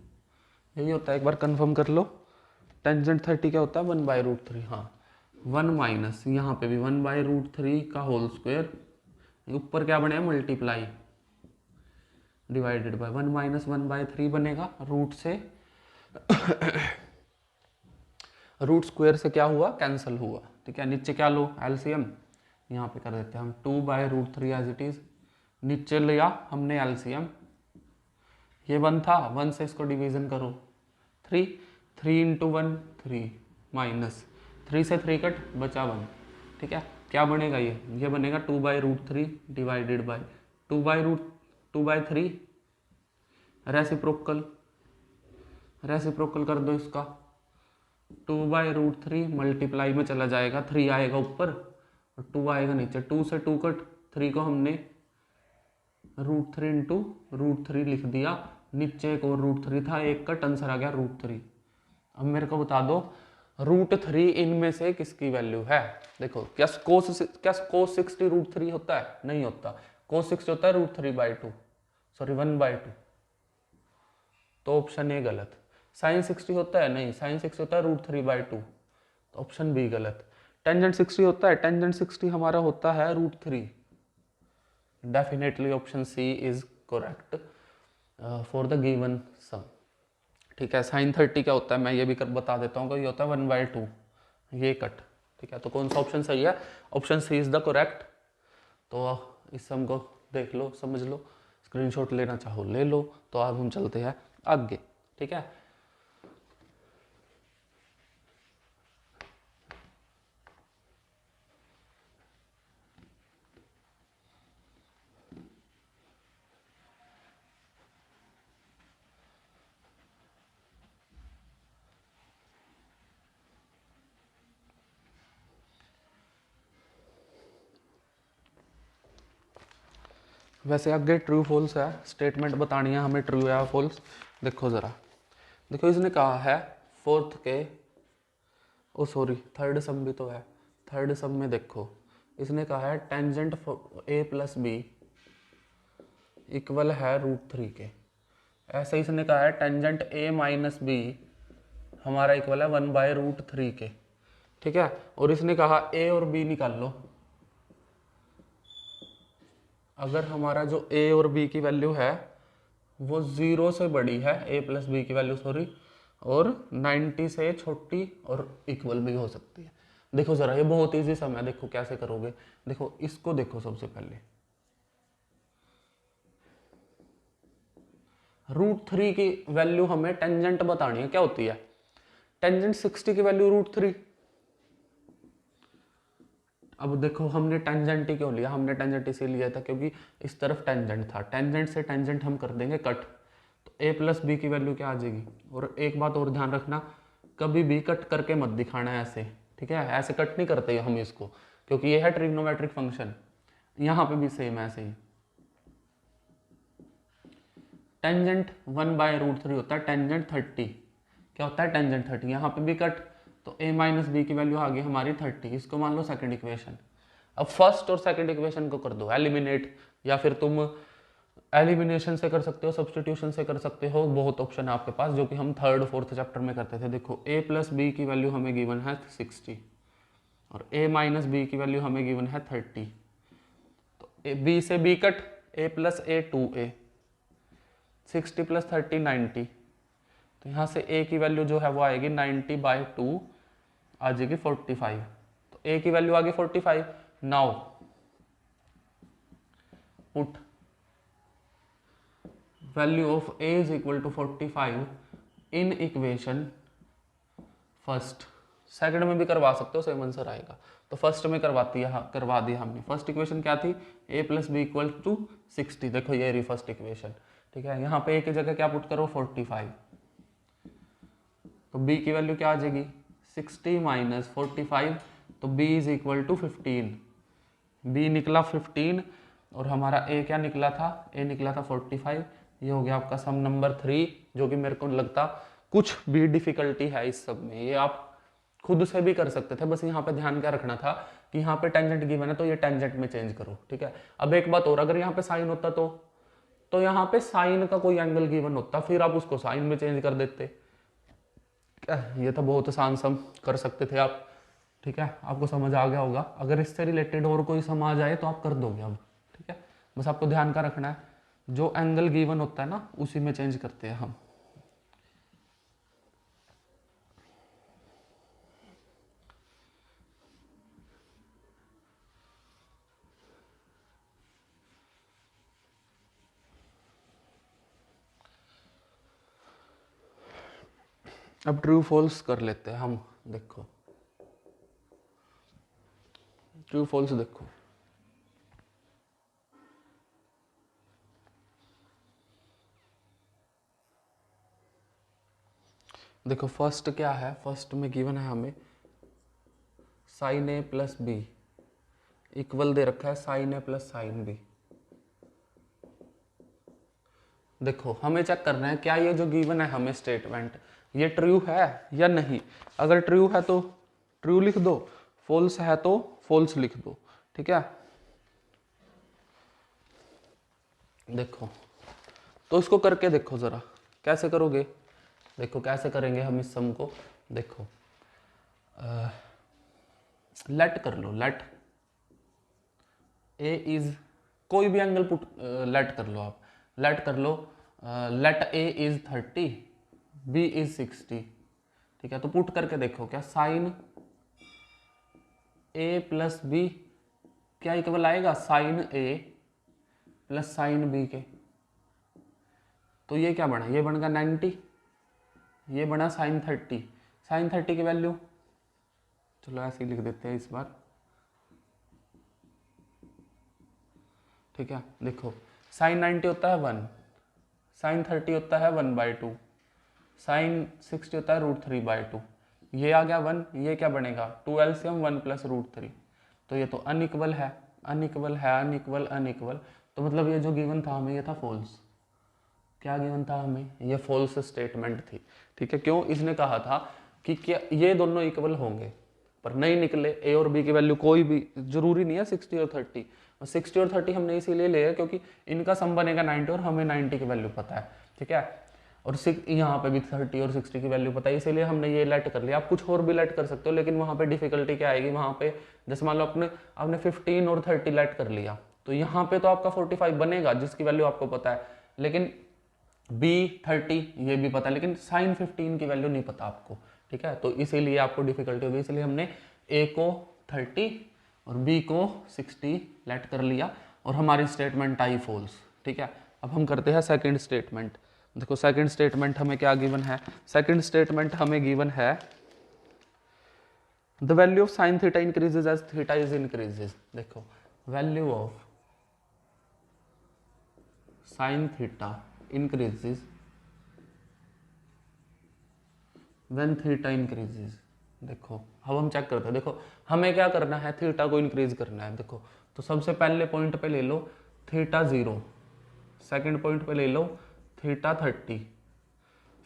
यही होता है, एक बार कंफर्म कर लो। टेंजेंट 30 क्या होता है 1/√3, हाँ। 1 माइनस यहाँ पे भी 1/√3 का होल स्क्वायर, ऊपर क्या बनेगा मल्टीप्लाई, डिवाइडेड बाय 1 माइनस 1/3 बनेगा, रूट से रूट स्क्वायर से क्या हुआ, कैंसिल हुआ। ठीक है, नीचे क्या लो, एलसीएम, यहाँ पे कर देते हैं हम 2/√3 एज इट इज। नीचे लिया हमने एलसीएम, ये 1 था, 1 से इसको डिवीजन करो 3, 3 इंटू 1 3 माइनस 3 से 3 कट बचा 1। ठीक है, क्या बनेगा ये बनेगा 2/√3 डिवाइडेड बाय 2/3 रेसिप्रोकल, रेसिप्रोकल कर दो इसका, 2/√3 मल्टीप्लाई में चला जाएगा, 3 आएगा ऊपर और 2 आएगा नीचे, 2 से 2 कट, 3 को हमने √3 इंटू √3 लिख दिया, नीचे एक और √3 था, एक कट, आंसर आ गया √3। अब मेरे को बता दो √3 इनमें से किसकी वैल्यू है। देखो क्या कोस 60 √3 होता है, नहीं होता, कोस 60 होता है √3/2, सॉरी 1/2, तो ऑप्शन ए गलत। साइन 60 होता है, नहीं, साइन 60 होता है √3/2, तो ऑप्शन बी गलत। टेंजेंट 60 होता है, टेंजेंट 60 हमारा होता है √3, definitely option C is correct for the given sum. ठीक है, साइन 30 क्या होता है मैं ये भी बता देता हूँ, ये होता है 1/2, ये कट। ठीक है, तो कौन सा ऑप्शन सही है, option C is the correct. तो इस सम को देख लो, समझ लो, स्क्रीनशॉट लेना चाहो ले लो। तो अब हम चलते हैं आगे। ठीक है, वैसे आगे ट्रू फॉल्स है, स्टेटमेंट बतानी है हमें, ट्रू या फॉल्स। देखो ज़रा, देखो इसने कहा है फोर्थ के, ओ सॉरी थर्ड सम भी तो है, थर्ड सम में देखो इसने कहा है tangent A plus B equal है √3 के। ऐसे इसने कहा है टेंजेंट ए माइनस बी हमारा इक्वल है 1/√3 के, ठीक है। और इसने कहा ए और बी निकाल लो। अगर हमारा जो ए और बी की वैल्यू है वो 0 से बड़ी है, ए प्लस बी की वैल्यू सॉरी, और 90 से छोटी और इक्वल भी हो सकती है। देखो ज़रा, ये बहुत ईजी सम है, देखो कैसे करोगे। देखो इसको देखो, सबसे पहले √3 की वैल्यू हमें टेंजेंट बतानी है, क्या होती है टेंजेंट 60 की वैल्यू √3। अब देखो हमने टेंजेंट ही क्यों लिया, हमने टेंजेंट इसे लिया था क्योंकि इस तरफ टेंजेंट था, टेंजेंट से टेंजेंट हम कर देंगे कट, तो ए प्लस बी की वैल्यू क्या आ जाएगी। और एक बात और ध्यान रखना, कभी भी कट करके मत दिखाना है ऐसे, ठीक है, ऐसे कट नहीं करते हम इसको, क्योंकि ये है ट्रिग्नोमेट्रिक फंक्शन। यहाँ पे भी सेम ऐसे ही टेंजेंट 1/√3 होता है, टेंजेंट 30 क्या होता है टेंजेंट 30, यहाँ पे भी कट, तो a माइनस बी की वैल्यू आ गई हमारी 30, इसको मान लो सेकंड इक्वेशन। अब फर्स्ट और सेकंड इक्वेशन को कर दो एलिमिनेट, या फिर तुम एलिमिनेशन से कर सकते हो, सब्सटीट्यूशन से कर सकते हो, बहुत ऑप्शन है आपके पास, जो कि हम थर्ड फोर्थ चैप्टर में करते थे। देखो a प्लस बी की वैल्यू हमें गिवन है 60 और a माइनस बी की वैल्यू हमें गिवन है 30, तो b से b cut, a plus a 2a, 60 plus 30 90, तो यहाँ से a की वैल्यू जो है वो आएगी 90/2 आ जाएगी 45, तो a की वैल्यू आ गई 45। Now put value of a is equal to 45 in equation first. Second में भी करवा सकते हो, सेम आंसर आएगा, तो फर्स्ट में करवा दिया हमने। फर्स्ट इक्वेशन क्या थी, a plus B equal to 60, देखो ये रही फर्स्ट इक्वेशन, ठीक है। यहाँ पे a की जगह क्या पुट करो 45, तो b की वैल्यू क्या आ जाएगी 60 माइनस 45, तो b is equal to 15, b निकला 15 और हमारा a क्या निकला था, a निकला था 45। ये हो गया आपका सम नंबर 3, जो कि मेरे को लगता कुछ भी डिफिकल्टी है इस सब में, ये आप खुद से भी कर सकते थे, बस यहाँ पे ध्यान क्या रखना था कि यहाँ पे टेंजेंट गिवन है तो ये टेंजेंट में चेंज करो, ठीक है। अब एक बात और, अगर यहाँ पे साइन होता तो यहाँ पे साइन का कोई एंगल गिवन होता, फिर आप उसको साइन में चेंज कर देते, ये तो बहुत आसान सम कर सकते थे आप, ठीक है। आपको समझ आ गया होगा, अगर इससे रिलेटेड और कोई सम आ जाए तो आप कर दोगे अब, ठीक है। बस आपको ध्यान का रखना है, जो एंगल गिवन होता है ना उसी में चेंज करते हैं हम। अब ट्रू फॉल्स कर लेते हैं हम, देखो ट्रू फॉल्स देखो, देखो फर्स्ट क्या है, फर्स्ट में गिवन है हमें sign a plus B equal दे रखा है sign a plus sine B. देखो हमें चेक करना है क्या ये जो गिवन है हमें स्टेटमेंट ये ट्रू है या नहीं। अगर ट्रू है तो ट्रू लिख दो, फॉल्स है तो फॉल्स लिख दो, ठीक है। देखो तो इसको करके देखो जरा, कैसे करोगे, देखो कैसे करेंगे हम इस सम को। देखो लेट कर लो, लेट ए इज, कोई भी एंगल पुट लेट कर लो, आप लेट कर लो, let a is 30 b is 60, ठीक है। तो पुट करके देखो क्या साइन ए प्लस बी क्या इक्वल आएगा sine a plus sine b के, तो ये क्या बना, ये बन गया 90, ये बना साइन 30, साइन 30 की वैल्यू चलो ऐसे ही लिख देते हैं इस बार, ठीक है। देखो साइन 90 होता है 1, साइन 30 होता है 1/2, साइन 60 होता है √3/2, ये आ गया 1, ये क्या बनेगा 2 LCM 1 + √3, तो ये तो अनइक्वल है, अनइक्वल है, अनइक्वल अनइक्वल, तो मतलब ये जो गिवन था हमें, ये था फॉल्स। क्या गिवन था हमें? ये फॉल्स स्टेटमेंट थी। ठीक है, क्यों? इसने कहा था कि क्या ये दोनों इक्वल होंगे, पर नहीं निकले। ए और बी की वैल्यू कोई भी जरूरी नहीं है 60 और 30। 60 और 30 हमने इसीलिए लिया क्योंकि इनका सम बनेगा 90 और हमें 90 की वैल्यू पता है। ठीक है, और यहाँ पे भी 30 और 60 की वैल्यू पता है, इसीलिए हमने ये लेट कर लिया। आप कुछ और भी लेट कर सकते हो, लेकिन वहाँ पे डिफिकल्टी क्या आएगी? वहाँ पे जैसे मान लो आपने 15 और 30 लेट कर लिया, तो यहाँ पे तो आपका 45 बनेगा जिसकी वैल्यू आपको पता है, लेकिन B30 ये भी पता है, लेकिन साइन 15 की वैल्यू नहीं पता आपको। ठीक है, तो इसीलिए आपको डिफिकल्टी होगी, इसलिए हमने A को 30 और B को 60 लेट कर लिया और हमारी स्टेटमेंट आई फॉल्स। ठीक है, अब हम करते हैं सेकंड स्टेटमेंट। देखो सेकंड स्टेटमेंट हमें क्या गिवन है? सेकंड स्टेटमेंट हमें गिवन है the value of sine theta increases as theta is increases. देखो value of sine theta increases when theta increases. देखो अब हम चेक करते हैं। देखो हमें क्या करना है? थीटा को इंक्रीज करना है। देखो तो सबसे पहले पॉइंट पे ले लो थीटा 0, सेकंड पॉइंट पे ले लो थीटा 30,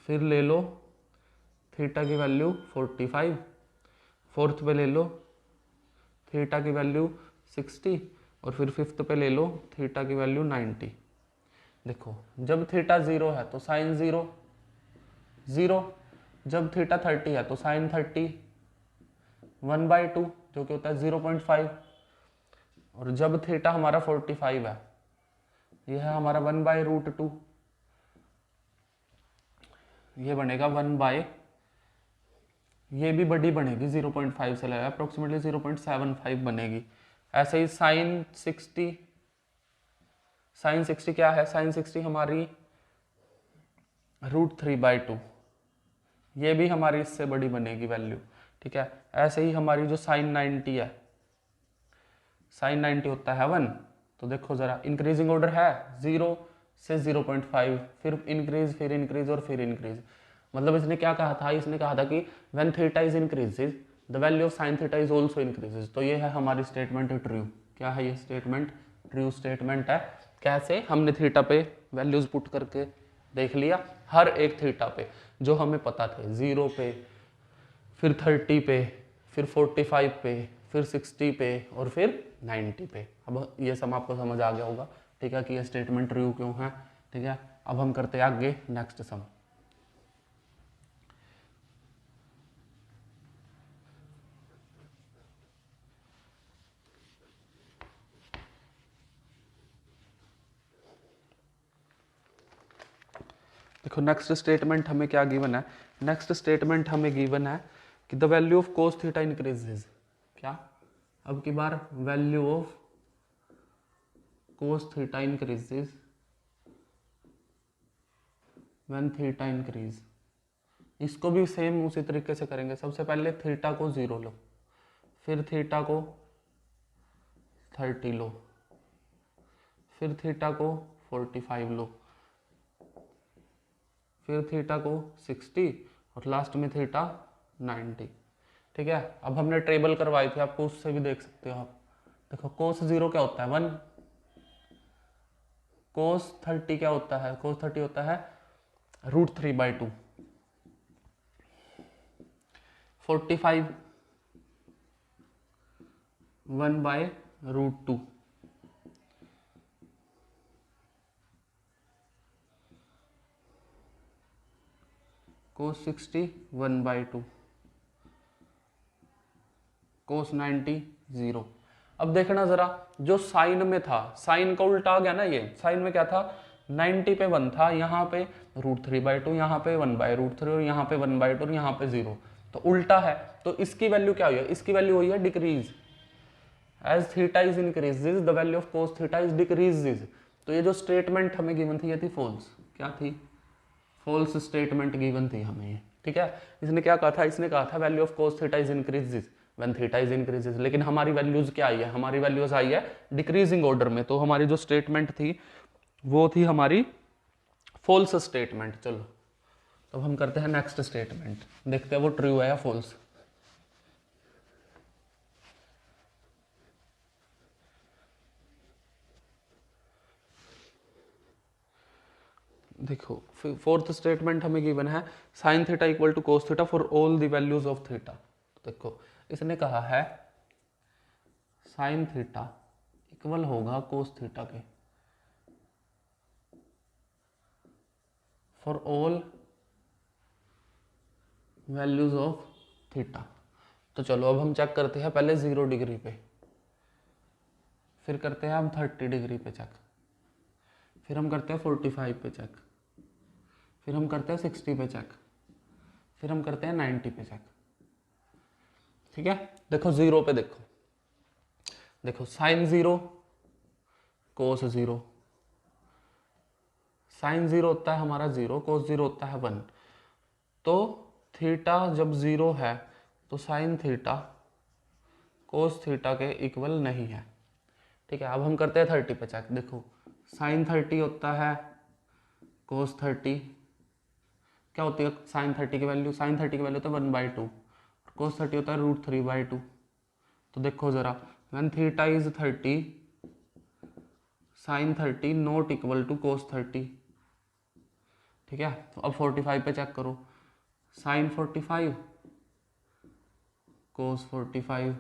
फिर ले लो थीटा की वैल्यू 45, फोर्थ पे ले लो थीटा की वैल्यू 60 और फिर फिफ्थ पे ले लो थीटा की वैल्यू 90। देखो जब थीटा 0 है तो साइन 0 0, जब थीटा 30 है तो साइन 30 1/2 जो कि होता है 0.5, और जब थीटा हमारा 45 है यह है हमारा 1/√2, ये बनेगा 1/, ये भी बड़ी बनेगी 0.5 से लगा अप्रोक्सीमेटली 0.75 बनेगी। ऐसे ही साइन 60, साइन 60 क्या है? साइन 60 हमारी √3/2, ये भी हमारी इससे बड़ी बनेगी वैल्यू। ठीक है, ऐसे ही हमारी जो साइन 90 है, साइन 90 होता है 1, तो देखो जरा इंक्रीजिंग ऑर्डर है 0 से 0.5, फिर इंक्रीज और फिर इंक्रीज। मतलब इसने क्या कहा था? इसने कहा था कि when theta is increases the value of sine theta is also increases. तो ये है हमारी स्टेटमेंट ट्रू। क्या है ये स्टेटमेंट? ट्रू स्टेटमेंट है। कैसे? हमने थीटा पे वैल्यूज पुट करके देख लिया, हर एक थीटा पे जो हमें पता थे, 0 पे, फिर 30 पे, फिर 45 पे, फिर 60 पे और फिर 90 पे। अब ये सब आपको समझ आ गया होगा। ठीक है, कि ये स्टेटमेंट ट्रू क्यों है। ठीक है, अब हम करते हैं आगे नेक्स्ट सम। देखो नेक्स्ट स्टेटमेंट हमें क्या गिवन है? नेक्स्ट स्टेटमेंट हमें गिवन है कि the value of cos theta increases. क्या? अब की बार value of cos theta increases when theta increase. इसको भी सेम उसी तरीके से करेंगे। सबसे पहले थीटा को 0 लो, फिर थीटा को 30 लो, फिर थीटा को 45 लो, फिर थीटा को 60 और लास्ट में थीटा 90। ठीक है, अब हमने टेबल करवाई थी, आपको उससे भी देख सकते हो आप। देखो कोस 0 क्या होता है? 1। कोस 30 क्या होता है? कोस 30 होता है √3/2। 45 1/√2। कोस 60 1/2, कोस 90 0। अब देखना जरा, जो साइन में था, साइन का उल्टा आ गया ना। ये साइन में क्या था? 90 पे 1 था, यहाँ पे √3/2, यहाँ पे 1/√3 और यहाँ पे 1/2 और यहाँ पे 0, तो उल्टा है। तो इसकी वैल्यू क्या हुई है? इसकी वैल्यू हुई है decrease. As theta is increases the value of cos theta is decreases. तो ये जो स्टेटमेंट हमें गिवन थी ये थी फॉल्स। क्या थी? फॉल्स स्टेटमेंट गिवन थी हमें ये। ठीक है, इसने क्या कहा था? इसने कहा था value of cos theta is increases when theta is increases, लेकिन हमारी वैल्यूज क्या आई है? हमारी वैल्यूज आई है डिक्रीजिंग ऑर्डर में। तो हमारी जो स्टेटमेंट थी वो थी हमारी फॉल्स स्टेटमेंट। चलो अब हम करते हैं नेक्स्ट स्टेटमेंट, देखते हैं वो ट्रू है या फॉल्स। देखो फोर्थ स्टेटमेंट हमें गिवन है sine theta equal to cos theta for all the values of theta. देखो इसने कहा है साइन थीटा इक्वल होगा कोस थीटा के for all values of theta. तो चलो अब हम चेक करते हैं पहले 0 डिग्री पे, फिर करते हैं हम 30 डिग्री पे चेक, फिर हम करते हैं 45 पे चेक, फिर हम करते हैं 60 पे चेक, फिर हम करते हैं 90 पे चेक। ठीक है, देखो 0 पे देखो, देखो साइन 0 कोस 0, साइन 0 होता है हमारा 0, कोस 0 होता है 1। तो थीटा जब 0 है तो साइन थीटा कोस थीटा के इक्वल नहीं है। ठीक है, अब हम करते हैं 30 पे चेक। देखो साइन 30 होता है कोस 30, क्या होती है साइन 30 की वैल्यू, साइन 30 की वैल्यू होता है 1/2, कोस 30 होता है √3/2। तो देखो जरा, when theta is 30 sine 30 not equal to cos 30। ठीक है, तो अब 45 पे चेक करो, साइन 45 कोस 45,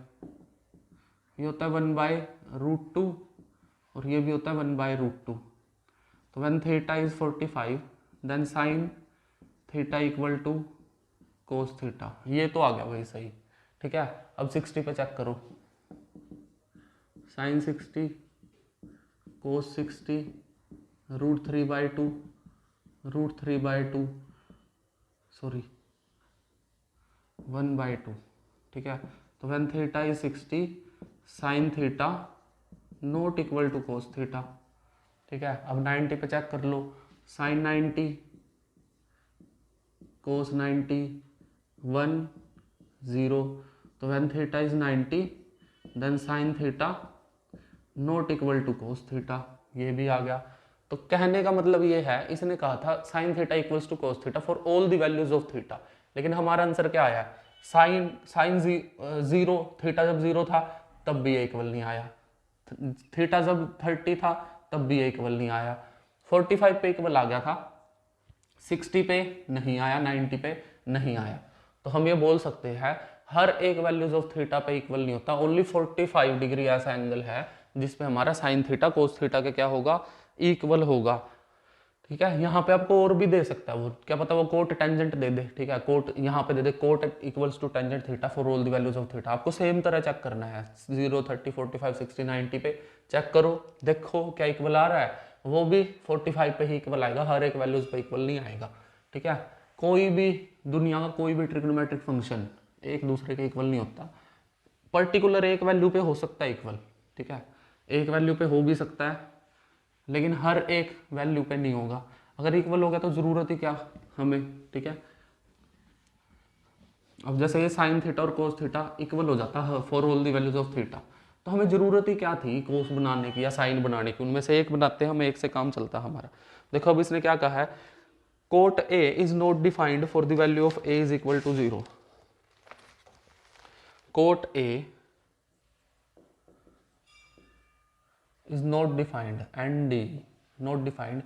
ये होता है 1/√2 और ये भी होता है 1/√2। तो when theta is 45 then sine theta equal to cos theta, ये तो आ गया वही सही। ठीक है, अब 60 पे चेक करो, साइन 60 कोस 60 √3/2 √3/2 सॉरी 1/2। ठीक है, तो when theta is 60 sine theta not equal to cos theta. ठीक है, अब 90 पे चेक कर लो, साइन 90 कोस 90 1 0। तो when theta is 90 then sine theta not equal to cos theta, ये भी आ गया। तो कहने का मतलब ये है, इसने कहा था sine theta equals to cos theta for all the values of theta, लेकिन हमारा आंसर क्या आया, साइन 0, थीटा जब 0 था तब भी ये इक्वल नहीं आया, थीटा जब 30 था तब भी ये इक्वल नहीं आया, 45 पे इक्वल आ गया था, 60 पे नहीं आया, 90 पे नहीं आया। तो हम ये बोल सकते हैं हर एक वैल्यूज ऑफ थीटा पे इक्वल नहीं होता, ओनली 45 डिग्री ऐसा एंगल है जिसपे हमारा साइन थीटा कोस थीटा के क्या होगा, इक्वल होगा। ठीक है, यहाँ पे आपको और भी दे सकता है, वो क्या पता वो कोट टेंजेंट दे दे। ठीक है, कोट यहाँ पे दे दे, cot equals to tangent theta for all the values of theta. आपको सेम तरह चेक करना है, 0 30 45 60 90 पे चेक करो, देखो क्या इक्वल आ रहा है, वो भी 45 पे ही इक्वल आएगा, हर एक वैल्यूज पे इक्वल नहीं आएगा। ठीक है, कोई भी दुनिया का कोई भी ट्रिग्नोमेट्रिक फंक्शन एक दूसरे के इक्वल नहीं होता, पर्टिकुलर एक वैल्यू पे हो सकता है इक्वल। ठीक है, एक वैल्यू पे हो भी सकता है लेकिन हर एक वैल्यू पे नहीं होगा। अगर इक्वल हो गया तो जरूरत ही क्या हमें। ठीक है, अब जैसे ये साइन थीटा और कोस थीटा इक्वल हो जाता है for all the values of theta, तो हमें जरूरत ही क्या थी कोस बनाने की या साइन बनाने की, उनमें से एक बनाते हैं, हमें एक से काम चलता है हमारा। देखो अब इसने क्या कहा है, cot A is not defined for the value of A is equal to 0। Cot A is not defined and D not defined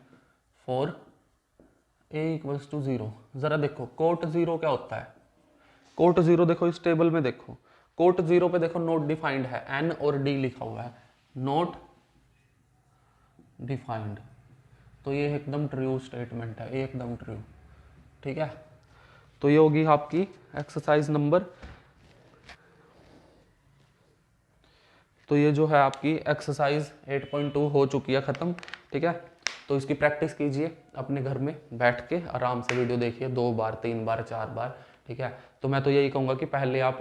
for A equals to 0। जरा देखो कोट 0 क्या होता है, कोट 0 देखो इस टेबल में देखो, कोट 0 पे देखो नोट डिफाइंड है, N और D लिखा हुआ है, नोट डिफाइंड। तो ये एकदम ट्रू स्टेटमेंट है, एकदम ट्रू। ठीक है, तो ये होगी आपकी एक्सरसाइज नंबर, तो ये जो है आपकी एक्सरसाइज 8.2 हो चुकी है ख़त्म। ठीक है, तो इसकी प्रैक्टिस कीजिए अपने घर में बैठ के, आराम से वीडियो देखिए 2 बार 3 बार 4 बार। ठीक है, तो मैं तो यही कहूँगा कि पहले आप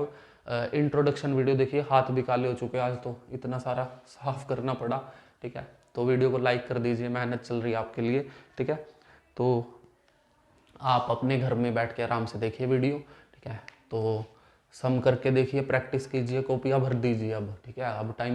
इंट्रोडक्शन वीडियो देखिए, हाथ भी काले हो चुके आज तो इतना सारा साफ करना पड़ा। ठीक है, तो वीडियो को लाइक कर दीजिए, मेहनत चल रही है आपके लिए। ठीक है, तो आप अपने घर में बैठ के आराम से देखिए वीडियो। ठीक है, तो सम करके देखिए, प्रैक्टिस कीजिए, कॉपियाँ भर दीजिए अब। ठीक है, अब टाइम